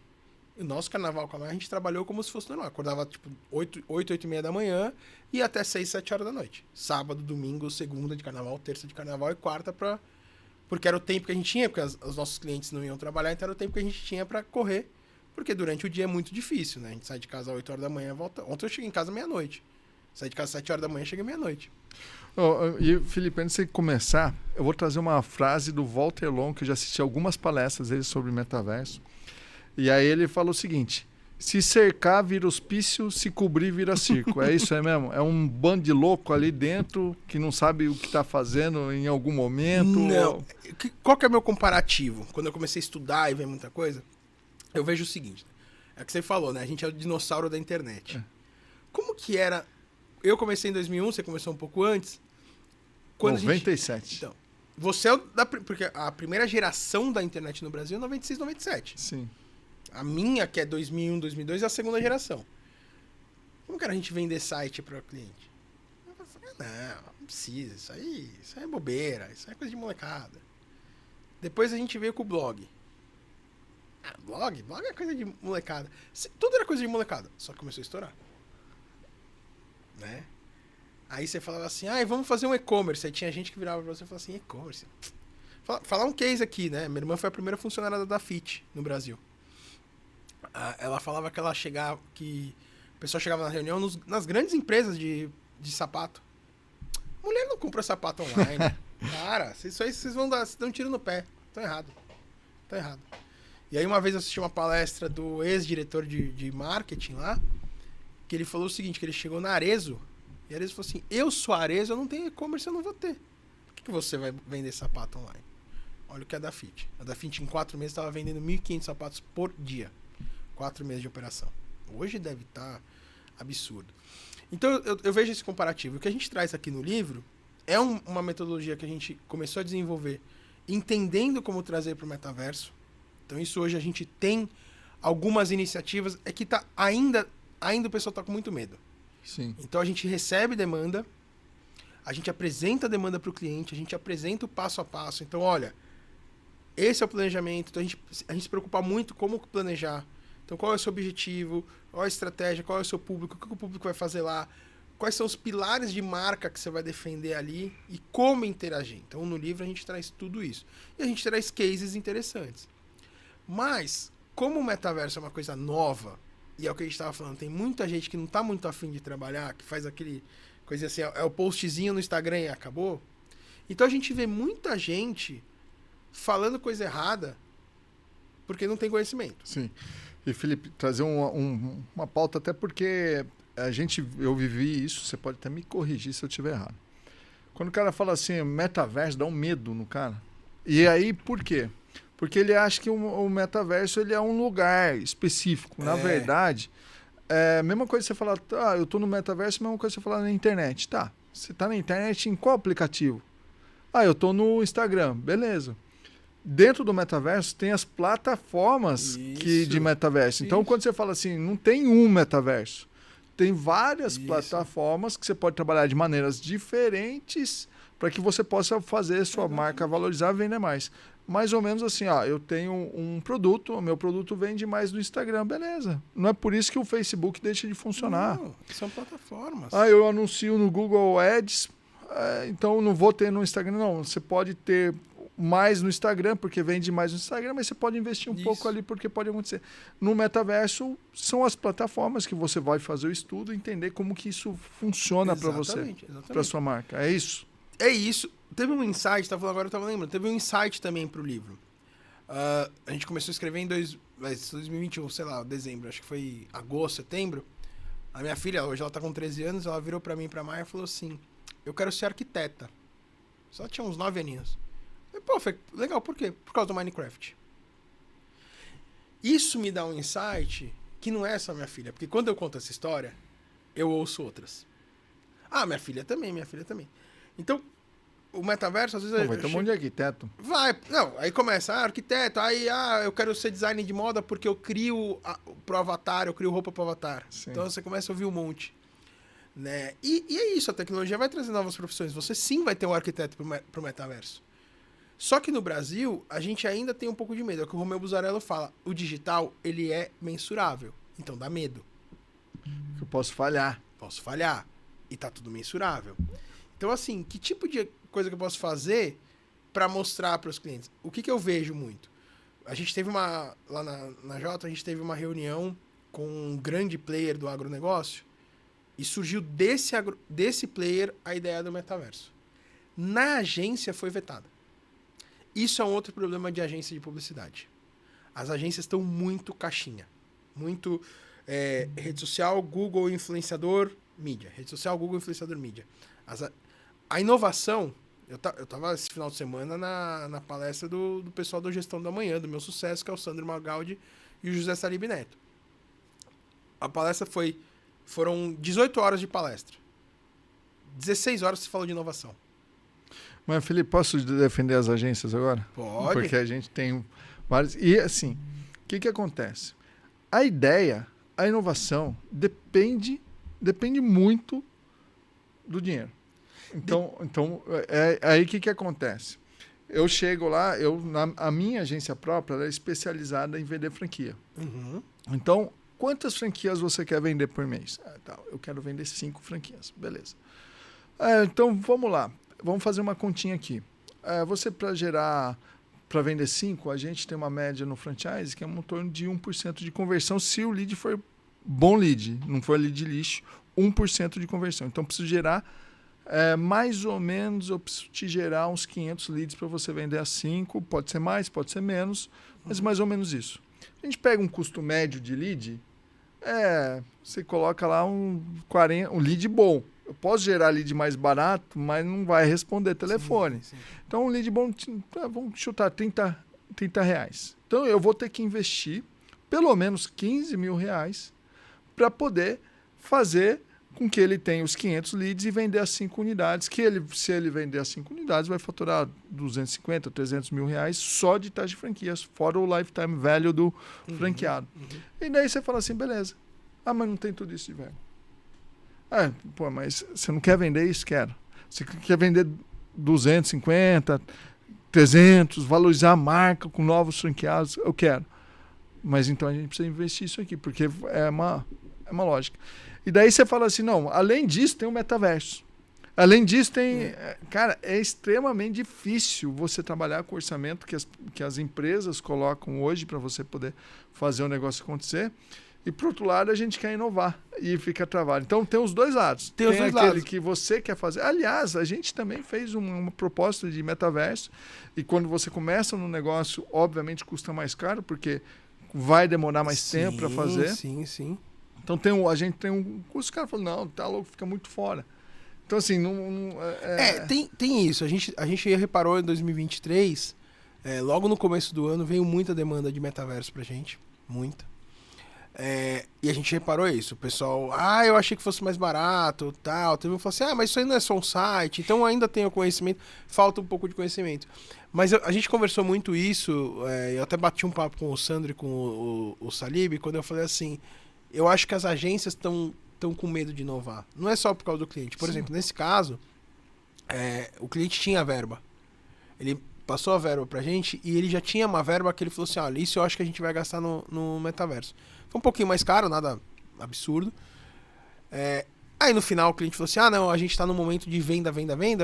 E o nosso carnaval com a mãe, a gente trabalhou como se fosse normal. Acordava, tipo, 8h30 da manhã e até 6, 7 horas da noite. Sábado, domingo, segunda de carnaval, terça de carnaval e quarta porque era o tempo que a gente tinha, porque os nossos clientes não iam trabalhar, então era o tempo que a gente tinha pra correr. Porque durante o dia é muito difícil, né? A gente sai de casa às 8 horas da manhã, volta... Ontem eu cheguei em casa meia-noite. Saí de casa às 7 horas da manhã, cheguei meia-noite. E, Felipe, antes de começar, eu vou trazer uma frase do Walter Long, que eu já assisti algumas palestras dele sobre metaverso. E aí ele falou o seguinte, se cercar vira hospício, se cobrir vira circo. É isso aí mesmo? É um bando de louco ali dentro que não sabe o que está fazendo em algum momento? Não. Qual que é o meu comparativo? Quando eu comecei a estudar e ver muita coisa, eu vejo o seguinte. É o que você falou, né? A gente é o dinossauro da internet. Como que era... Eu comecei em 2001, você começou um pouco antes. 97. Então, você é porque a primeira geração da internet no Brasil é 96, 97. Sim. A minha, que é 2001, 2002, é a segunda geração. Como que era a gente vender site para o cliente? Eu falei, não precisa. Isso aí é bobeira. Isso aí é coisa de molecada. Depois a gente veio com o blog. Blog é coisa de molecada. Tudo era coisa de molecada. Só que começou a estourar. Né? Aí você falava assim, vamos fazer um e-commerce. Aí tinha gente que virava pra você e falava assim, e-commerce. Falar um case aqui, né? Minha irmã foi a primeira funcionária da Dafit no Brasil. Ela falava que o pessoal chegava na reunião nas grandes empresas de sapato. Mulher não compra sapato online. Cara, vocês vão dar um tiro no pé. Estão errado. E aí uma vez eu assisti uma palestra do ex-diretor de marketing lá, que ele falou o seguinte, que ele chegou na Arezzo, e a Arezzo falou assim, eu sou Arezzo, eu não tenho e-commerce, eu não vou ter. Por que você vai vender sapato online? Olha o que é a Dafit. A Dafit em 4 meses estava vendendo 1.500 sapatos por dia. 4 meses de operação. Hoje deve estar absurdo. Então eu vejo esse comparativo. O que a gente traz aqui no livro é uma metodologia que a gente começou a desenvolver entendendo como trazer para o metaverso. Então isso hoje a gente tem algumas iniciativas. É que ainda o pessoal está com muito medo. Sim. Então a gente recebe demanda, a gente apresenta a demanda para o cliente, a gente apresenta o passo a passo. Então, olha, esse é o planejamento. Então a gente se preocupa muito como planejar. Então, qual é o seu objetivo? Qual é a estratégia? Qual é o seu público? O que o público vai fazer lá? Quais são os pilares de marca que você vai defender ali? E como interagir? Então, no livro, a gente traz tudo isso. E a gente traz cases interessantes. Mas, como o metaverso é uma coisa nova, e é o que a gente estava falando, tem muita gente que não está muito afim de trabalhar, que faz aquele coisa assim, é o postzinho no Instagram e acabou. Então, a gente vê muita gente falando coisa errada porque não tem conhecimento. Sim. E, Felipe, trazer uma pauta, até porque eu vivi isso, você pode até me corrigir se eu estiver errado. Quando o cara fala assim, metaverso, dá um medo no cara. E aí, por quê? Porque ele acha que o metaverso ele é um lugar específico. Na verdade, é a mesma coisa que você falar, eu estou no metaverso, a mesma coisa que você falar na internet. Tá, você está na internet em qual aplicativo? Eu estou no Instagram, beleza. Dentro do metaverso tem as plataformas de metaverso. Então, quando você fala assim, não tem um metaverso. Tem várias plataformas que você pode trabalhar de maneiras diferentes para que você possa fazer sua marca valorizar e vender mais. Mais ou menos assim, eu tenho um produto, o meu produto vende mais no Instagram, beleza. Não é por isso que o Facebook deixa de funcionar. Não, são plataformas. Eu anuncio no Google Ads, então não vou ter no Instagram. Não, você pode ter mais no Instagram, porque vende mais no Instagram, mas você pode investir um pouco ali, porque pode acontecer. No metaverso, são as plataformas que você vai fazer o estudo, entender como que isso funciona para você, para sua marca. É isso? É isso. Teve um insight, agora eu estava lembrando, teve um insight também para o livro. A gente começou a escrever em 2021, sei lá, dezembro, acho que foi agosto, setembro. A minha filha, hoje ela está com 13 anos, ela virou para mim e para a Maia e falou assim, eu quero ser arquiteta. Só tinha uns 9 aninhos. Foi legal, por quê? Por causa do Minecraft. Isso me dá um insight que não é só minha filha, porque quando eu conto essa história, eu ouço outras. Minha filha também. Então, o metaverso, às vezes... vai ter um monte de arquiteto. Aí começa, arquiteto, aí eu quero ser designer de moda porque eu crio pro avatar, eu crio roupa pro avatar. Sim. Então você começa a ouvir um monte. Né? E é isso, a tecnologia vai trazer novas profissões. Você sim vai ter um arquiteto pro metaverso. Só que no Brasil, a gente ainda tem um pouco de medo. É o que o Romeu Buzarello fala. O digital, ele é mensurável. Então dá medo. Eu posso falhar. E tá tudo mensurável. Então, assim, que tipo de coisa que eu posso fazer para mostrar para os clientes? O que eu vejo muito? A gente teve lá na Jota, a gente teve uma reunião com um grande player do agronegócio e surgiu desse player a ideia do metaverso. Na agência foi vetada. Isso é um outro problema de agência de publicidade. As agências estão muito caixinha. Muito rede social, Google, influenciador, mídia. Rede social, Google, influenciador, mídia. A inovação... Eu tava esse final de semana na palestra do pessoal da Gestão da Manhã, do Meu Sucesso, que é o Sandro Magaldi e o José Salib Neto. A palestra foram 18 horas de palestra. 16 horas se falou de inovação. Mas, Felipe, posso defender as agências agora? Pode. Porque a gente tem vários... E, assim, o que acontece? a ideia, a inovação, depende muito do dinheiro. Então aí o que acontece? Eu chego lá, a minha agência própria ela é especializada em vender franquia. Uhum. Então, quantas franquias você quer vender por mês? Eu quero vender 5 franquias. Beleza. Então, vamos lá. Vamos fazer uma continha aqui. Você, para vender 5, a gente tem uma média no franchise que é em torno de 1% de conversão se o lead for bom lead, não for lead lixo, 1% de conversão. Então, preciso gerar mais ou menos, eu preciso te gerar uns 500 leads para você vender a 5. Pode ser mais, pode ser menos, mas mais ou menos isso. A gente pega um custo médio de lead, você coloca lá um lead bom. Eu posso gerar lead mais barato, mas não vai responder telefone. Sim. Então, um lead bom, vamos chutar R$30. Então, eu vou ter que investir pelo menos R$15 mil para poder fazer com que ele tenha os 500 leads e vender as 5 unidades, se ele vender as 5 unidades, vai faturar 250, 300 mil reais só de taxa de franquias, fora o lifetime value do franqueado. E daí você fala assim, beleza. Mas não tem tudo isso de verba. Mas você não quer vender isso? Quero. Você quer vender 250, 300, valorizar a marca com novos franqueados? Eu quero. Mas então a gente precisa investir isso aqui, porque é uma lógica. E daí você fala assim, não, além disso tem o metaverso. Além disso tem... Cara, é extremamente difícil você trabalhar com o orçamento que as empresas colocam hoje para você poder fazer o negócio acontecer. E, por outro lado, a gente quer inovar e fica travado. Então, tem os dois lados. Tem aquele que você quer fazer. Aliás, a gente também fez uma proposta de metaverso. E quando você começa no negócio, obviamente, custa mais caro, porque vai demorar mais tempo para fazer. Sim. Então, a gente tem um curso, o cara falou, não, tá louco, fica muito fora. Então, assim, tem isso. A gente reparou em 2023, logo no começo do ano, veio muita demanda de metaverso pra gente. Muita. E a gente reparou isso. O pessoal, eu achei que fosse mais barato, tal. Teve um que falou assim, mas isso aí não é só um site, então ainda tem o conhecimento, falta um pouco de conhecimento. Mas a gente conversou muito isso, eu até bati um papo com o Sandro e com o Salib, quando eu falei assim, eu acho que as agências estão com medo de inovar. Não é só por causa do cliente. Por exemplo, nesse caso, o cliente tinha a verba. Ele passou a verba pra gente e ele já tinha uma verba que ele falou assim, olha, isso eu acho que a gente vai gastar no metaverso. Foi um pouquinho mais caro, nada absurdo. Aí no final o cliente falou assim, não, a gente tá no momento de venda,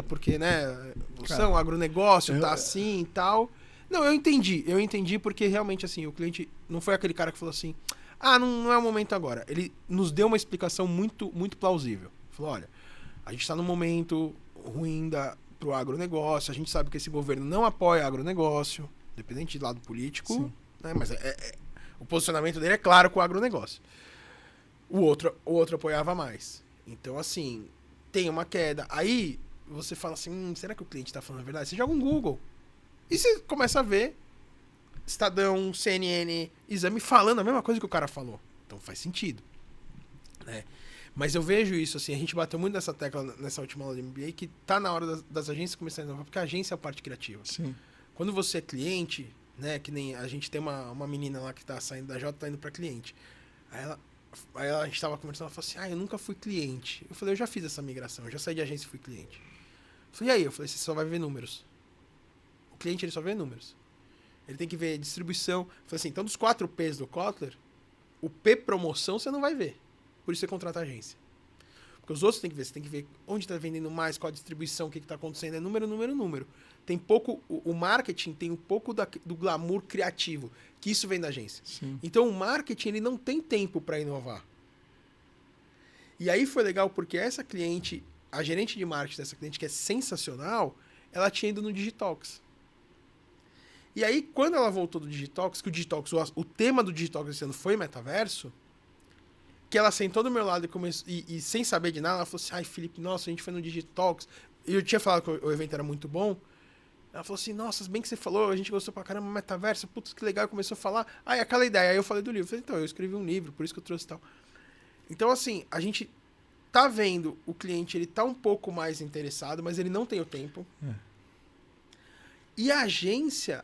porque, né, você é um agronegócio, tá assim e tal. Não, eu entendi porque realmente assim, o cliente não foi aquele cara que falou assim, não é o momento agora. Ele nos deu uma explicação muito, muito plausível. Falou, olha, a gente tá num momento ruim pro agronegócio, a gente sabe que esse governo não apoia agronegócio, independente de lado político, né, mas o posicionamento dele é claro com o agronegócio. O outro apoiava mais. Então, assim, tem uma queda. Aí, você fala assim, será que o cliente está falando a verdade? Você joga um Google. E você começa a ver Estadão, CNN, Exame falando a mesma coisa que o cara falou. Então, faz sentido. Né? Mas eu vejo isso, assim, a gente bateu muito nessa tecla nessa última aula de MBA, que tá na hora das agências começarem a inovar, porque a agência é a parte criativa. Sim. Quando você é cliente, né, que nem a gente tem uma menina lá que tá saindo da J, tá indo pra cliente. Aí a gente tava conversando, ela falou assim, eu nunca fui cliente. Eu falei, eu já fiz essa migração, eu já saí de agência e fui cliente. Eu falei, e aí? Eu falei, você só vai ver números. O cliente, ele só vê números. Ele tem que ver distribuição. Eu falei assim, então dos 4 P's do Kotler, o P promoção você não vai ver. Por isso você contrata a agência. Porque os outros você tem que ver onde está vendendo mais, qual a distribuição, o que está acontecendo. É número. Tem pouco, o marketing tem um pouco do glamour criativo, que isso vem da agência. Sim. Então o marketing ele não tem tempo para inovar. E aí foi legal porque essa cliente, a gerente de marketing dessa cliente, que é sensacional, ela tinha ido no Digitox. E aí quando ela voltou do Digitox, que o Digitox, o tema do Digitox esse ano foi metaverso, que ela sentou do meu lado e sem saber de nada, ela falou assim, Felipe, nossa, a gente foi no Digitox, e eu tinha falado que o evento era muito bom. Ela falou assim, nossa, bem que você falou, a gente gostou pra caramba, metaverso, putz, que legal, começou a falar. Aquela ideia, aí eu falei do livro. Eu falei, então, eu escrevi um livro, por isso que eu trouxe tal. Então, assim, a gente tá vendo o cliente, ele tá um pouco mais interessado, mas ele não tem o tempo. E a agência,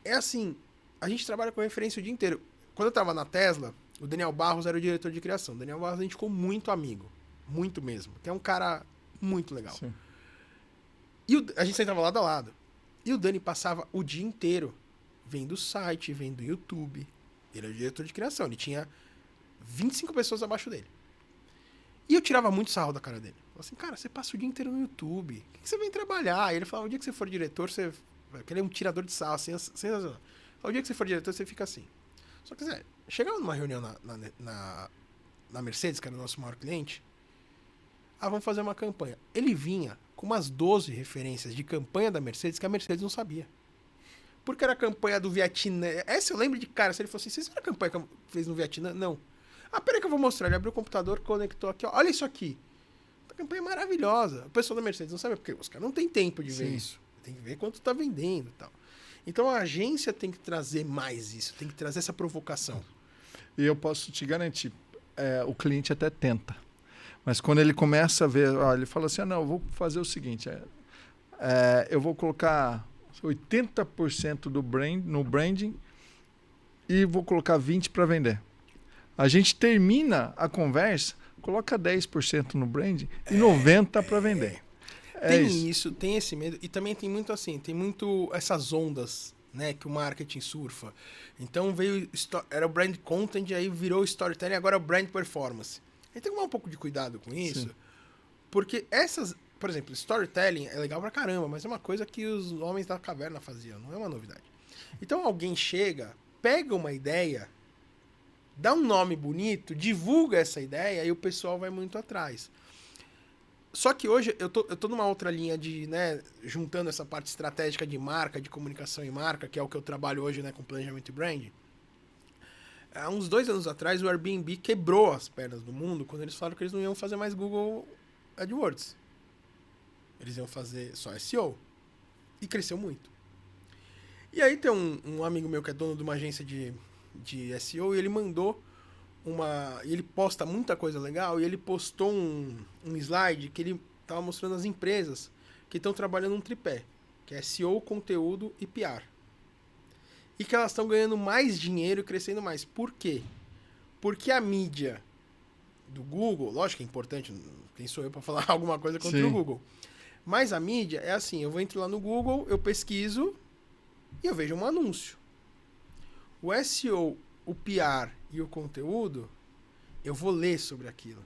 é assim, a gente trabalha com referência o dia inteiro. quando eu tava na Tesla, o Daniel Barros era o diretor de criação. O Daniel Barros a gente ficou muito amigo. Muito mesmo. Que é um cara muito legal. Sim. E a gente sentava lado a lado. E o Dani passava o dia inteiro vendo o site, vendo o YouTube. Ele era o diretor de criação. Ele tinha 25 pessoas abaixo dele. E eu tirava muito sarro da cara dele. Eu falava assim, cara, você passa o dia inteiro no YouTube. O que você vem trabalhar? E ele falava, o dia que você for diretor, você... Porque ele é um tirador de sarro, sensacional. O dia que você for diretor, você fica assim. Só que, chegava numa reunião na Mercedes, que era o nosso maior cliente. Vamos fazer uma campanha. Ele vinha com umas 12 referências de campanha da Mercedes que a Mercedes não sabia. Porque era a campanha do Vietnã. Essa eu lembro de cara. Se ele falou assim, vocês viram a campanha que eu fiz no Vietnã? Não. Peraí que eu vou mostrar. Ele abriu o computador, conectou aqui. Ó. Olha isso aqui. A campanha é maravilhosa. O pessoal da Mercedes não sabe porque os caras não tem tempo de ver isso. Tem que ver quanto tá vendendo e tal. Então a agência tem que trazer mais isso. Tem que trazer essa provocação. E eu posso te garantir, o cliente até tenta. Mas quando ele começa a ver, ele fala assim, não, eu vou fazer o seguinte, eu vou colocar 80% no branding e vou colocar 20% para vender. A gente termina a conversa, coloca 10% no branding e 90% para vender. Tem isso, tem esse medo. E também tem muito assim, tem muito essas ondas, né, que o marketing surfa. Então era o brand content, aí virou storytelling, agora é o brand performance. A gente tem que tomar um pouco de cuidado com isso, porque por exemplo, storytelling é legal pra caramba, mas é uma coisa que os homens da caverna faziam, não é uma novidade. Então alguém chega, pega uma ideia, dá um nome bonito, divulga essa ideia e o pessoal vai muito atrás. Só que hoje eu tô numa outra linha de, né, juntando essa parte estratégica de marca, de comunicação e marca, que é o que eu trabalho hoje, né, com planejamento e branding. Há uns 2 anos atrás, o Airbnb quebrou as pernas do mundo quando eles falaram que eles não iam fazer mais Google AdWords. Eles iam fazer só SEO. E cresceu muito. E aí tem um amigo meu que é dono de uma agência de SEO e ele mandou e ele posta muita coisa legal e ele postou um slide que ele estava mostrando as empresas que estão trabalhando um tripé, que é SEO, conteúdo e PR. E que elas estão ganhando mais dinheiro e crescendo mais. Por quê? Porque a mídia do Google, lógico que é importante, quem sou eu para falar alguma coisa contra o Google, mas a mídia é assim, eu vou entrar lá no Google, eu pesquiso e eu vejo um anúncio. O SEO, o PR e o conteúdo, eu vou ler sobre aquilo.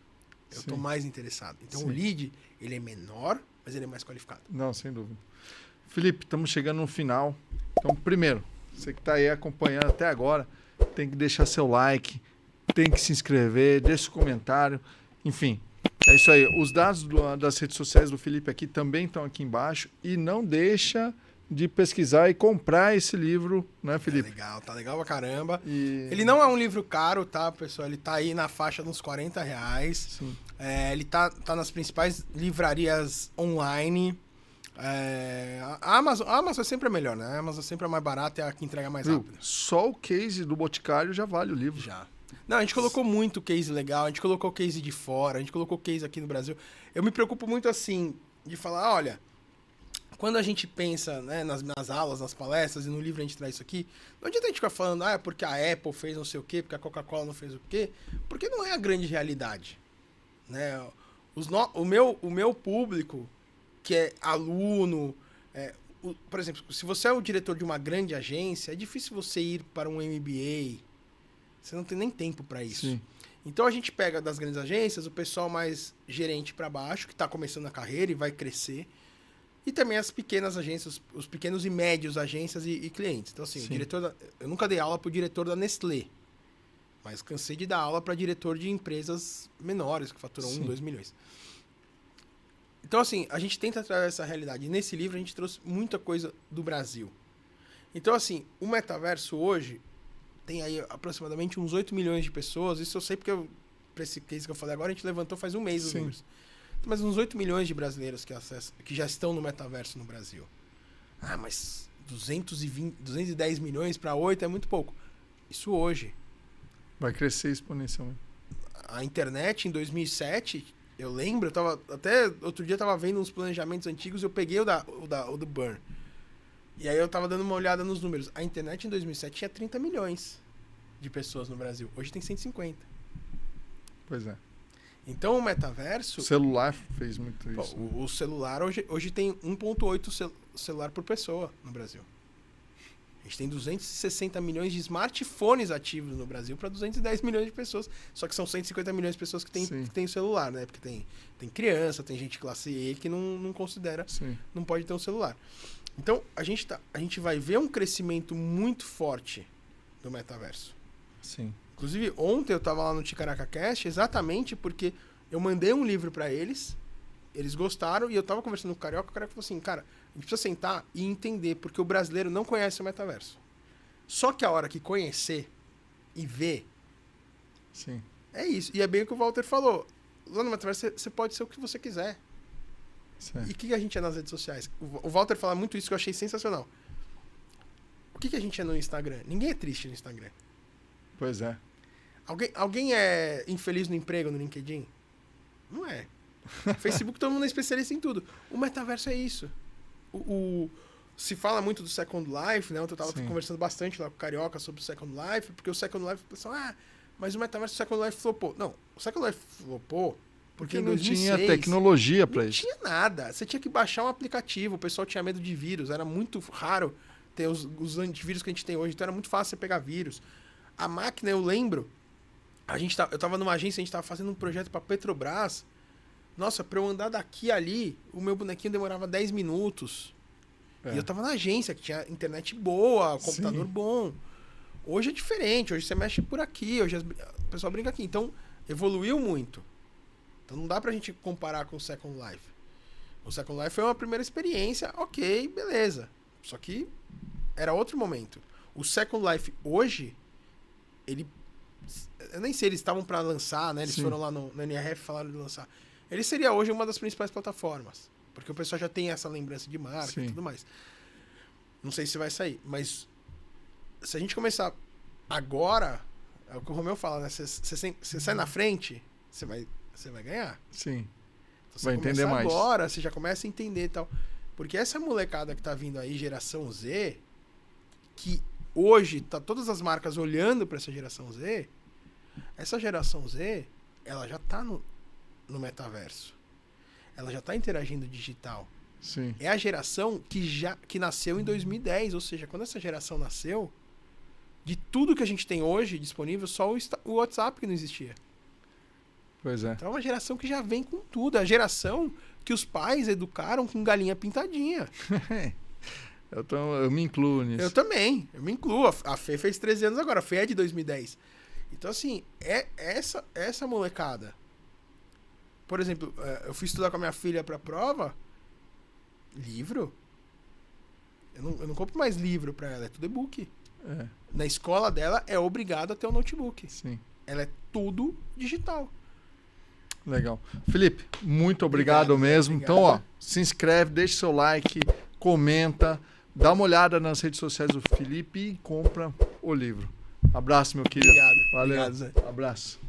Eu estou mais interessado. Então o lead, ele é menor, mas ele é mais qualificado. Não, sem dúvida. Felipe, estamos chegando no final. Então, primeiro, você que está aí acompanhando até agora, tem que deixar seu like, tem que se inscrever, deixa seu comentário, enfim. É isso aí. Os dados das redes sociais do Felipe aqui também estão aqui embaixo e não deixa de pesquisar e comprar esse livro, né, Felipe? Tá legal pra caramba. Ele não é um livro caro, tá, pessoal? Ele tá aí na faixa de uns R$40. Sim. Ele tá nas principais livrarias online. A Amazon é sempre a melhor, né? A Amazon sempre é mais barata e é a que entrega mais rápido. Só o case do Boticário já vale o livro. Já. Não, a gente colocou muito case legal, a gente colocou case de fora, a gente colocou case aqui no Brasil. Eu me preocupo muito assim, de falar, olha, quando a gente pensa, né, nas aulas, nas palestras e no livro a gente traz isso aqui, não adianta a gente ficar falando, porque a Apple fez não sei o quê, porque a Coca-Cola não fez o quê, porque não é a grande realidade. Né? O meu público, que é aluno, por exemplo, se você é o diretor de uma grande agência, é difícil você ir para um MBA, você não tem nem tempo para isso. Sim. Então a gente pega das grandes agências o pessoal mais gerente para baixo, que está começando a carreira e vai crescer, e também as pequenas agências, os pequenos e médios agências e clientes. Então, assim, eu nunca dei aula para o diretor da Nestlé, mas cansei de dar aula para diretor de empresas menores, que faturam 1, 2 milhões. Então, assim, a gente tenta trazer essa realidade. E nesse livro a gente trouxe muita coisa do Brasil. Então, assim, o metaverso hoje tem aí aproximadamente uns 8 milhões de pessoas. Isso eu sei porque, para esse case que eu falei agora, a gente levantou faz um mês os números. Mas uns 8 milhões de brasileiros que já estão no metaverso no Brasil. Mas 210 milhões para 8 é muito pouco. Isso hoje. Vai crescer exponencialmente. A internet, em 2007, eu lembro, até outro dia eu estava vendo uns planejamentos antigos, eu peguei o do Burn. E aí eu estava dando uma olhada nos números. A internet, em 2007, tinha 30 milhões de pessoas no Brasil. Hoje tem 150. Pois é. Então o metaverso... O celular fez muito isso. O celular hoje tem 1.8 celular por pessoa no Brasil. A gente tem 260 milhões de smartphones ativos no Brasil para 210 milhões de pessoas. Só que são 150 milhões de pessoas que têm celular, né? Porque tem criança, tem gente classe E que não considera, não pode ter um celular. Então, a gente vai ver um crescimento muito forte do metaverso. Sim. Inclusive, ontem eu estava lá no Ticaraca Cast exatamente porque eu mandei um livro para eles, eles gostaram, e eu estava conversando com o Carioca falou assim, cara, a gente precisa sentar e entender, porque o brasileiro não conhece o metaverso. Só que a hora que conhecer e ver, sim, é isso. E é bem o que o Walter falou. Lá no metaverso você pode ser o que você quiser. Certo. E o que a gente é nas redes sociais? O Walter fala muito isso que eu achei sensacional. O que a gente é no Instagram? Ninguém é triste no Instagram. Pois é. Alguém é infeliz no emprego no LinkedIn? Não é. Facebook todo mundo é especialista em tudo. O metaverso é isso. Se fala muito do Second Life, né? Eu tava conversando bastante lá com o Carioca sobre o Second Life, porque o Second Life, o pessoal, mas o metaverso do Second Life flopou. Não, o Second Life flopou porque não tinha tecnologia para isso. Não tinha nada. Você tinha que baixar um aplicativo, o pessoal tinha medo de vírus, era muito raro ter os antivírus que a gente tem hoje, então era muito fácil você pegar vírus. A máquina, eu lembro, eu tava numa agência, a gente tava fazendo um projeto para Petrobras. Nossa, para eu andar daqui ali, o meu bonequinho demorava 10 minutos. E eu tava na agência, que tinha internet boa, computador bom. Hoje é diferente, hoje você mexe por aqui, hoje o pessoal brinca aqui. Então, evoluiu muito. Então não dá pra gente comparar com o Second Life. O Second Life foi uma primeira experiência, ok, beleza. Só que era outro momento. O Second Life hoje, eu nem sei, eles estavam para lançar, né? Eles foram lá no NRF e falaram de lançar. Ele seria hoje uma das principais plataformas. Porque o pessoal já tem essa lembrança de marca e tudo mais. Não sei se vai sair. Mas se a gente começar agora, é o que o Romeu fala, né? Você sai na frente, você vai ganhar. Sim. Então, vai entender mais. Agora, você já começa a entender e tal. Porque essa molecada que tá vindo aí, geração Z, que hoje tá todas as marcas olhando para essa geração Z, essa geração Z, ela já tá no metaverso. Ela já tá interagindo digital. Sim. É a geração que nasceu em 2010, ou seja, quando essa geração nasceu, de tudo que a gente tem hoje disponível, só o WhatsApp que não existia. Pois é. Então é uma geração que já vem com tudo. É a geração que os pais educaram com galinha pintadinha. Eu me incluo nisso. Eu também, eu me incluo. A Fê fez 13 anos agora, a Fê é de 2010. Então, assim, essa molecada. Por exemplo, eu fui estudar com a minha filha pra prova. Livro? Eu não compro mais livro pra ela, é tudo e-book. É. Na escola dela é obrigado a ter um notebook. Sim. Ela é tudo digital. Legal. Felipe, muito obrigado mesmo. Obrigado. Então, ó, se inscreve, deixa seu like, comenta, dá uma olhada nas redes sociais do Felipe e compra o livro. Abraço, meu querido. Obrigado. Valeu. Obrigado, Zé. Abraço.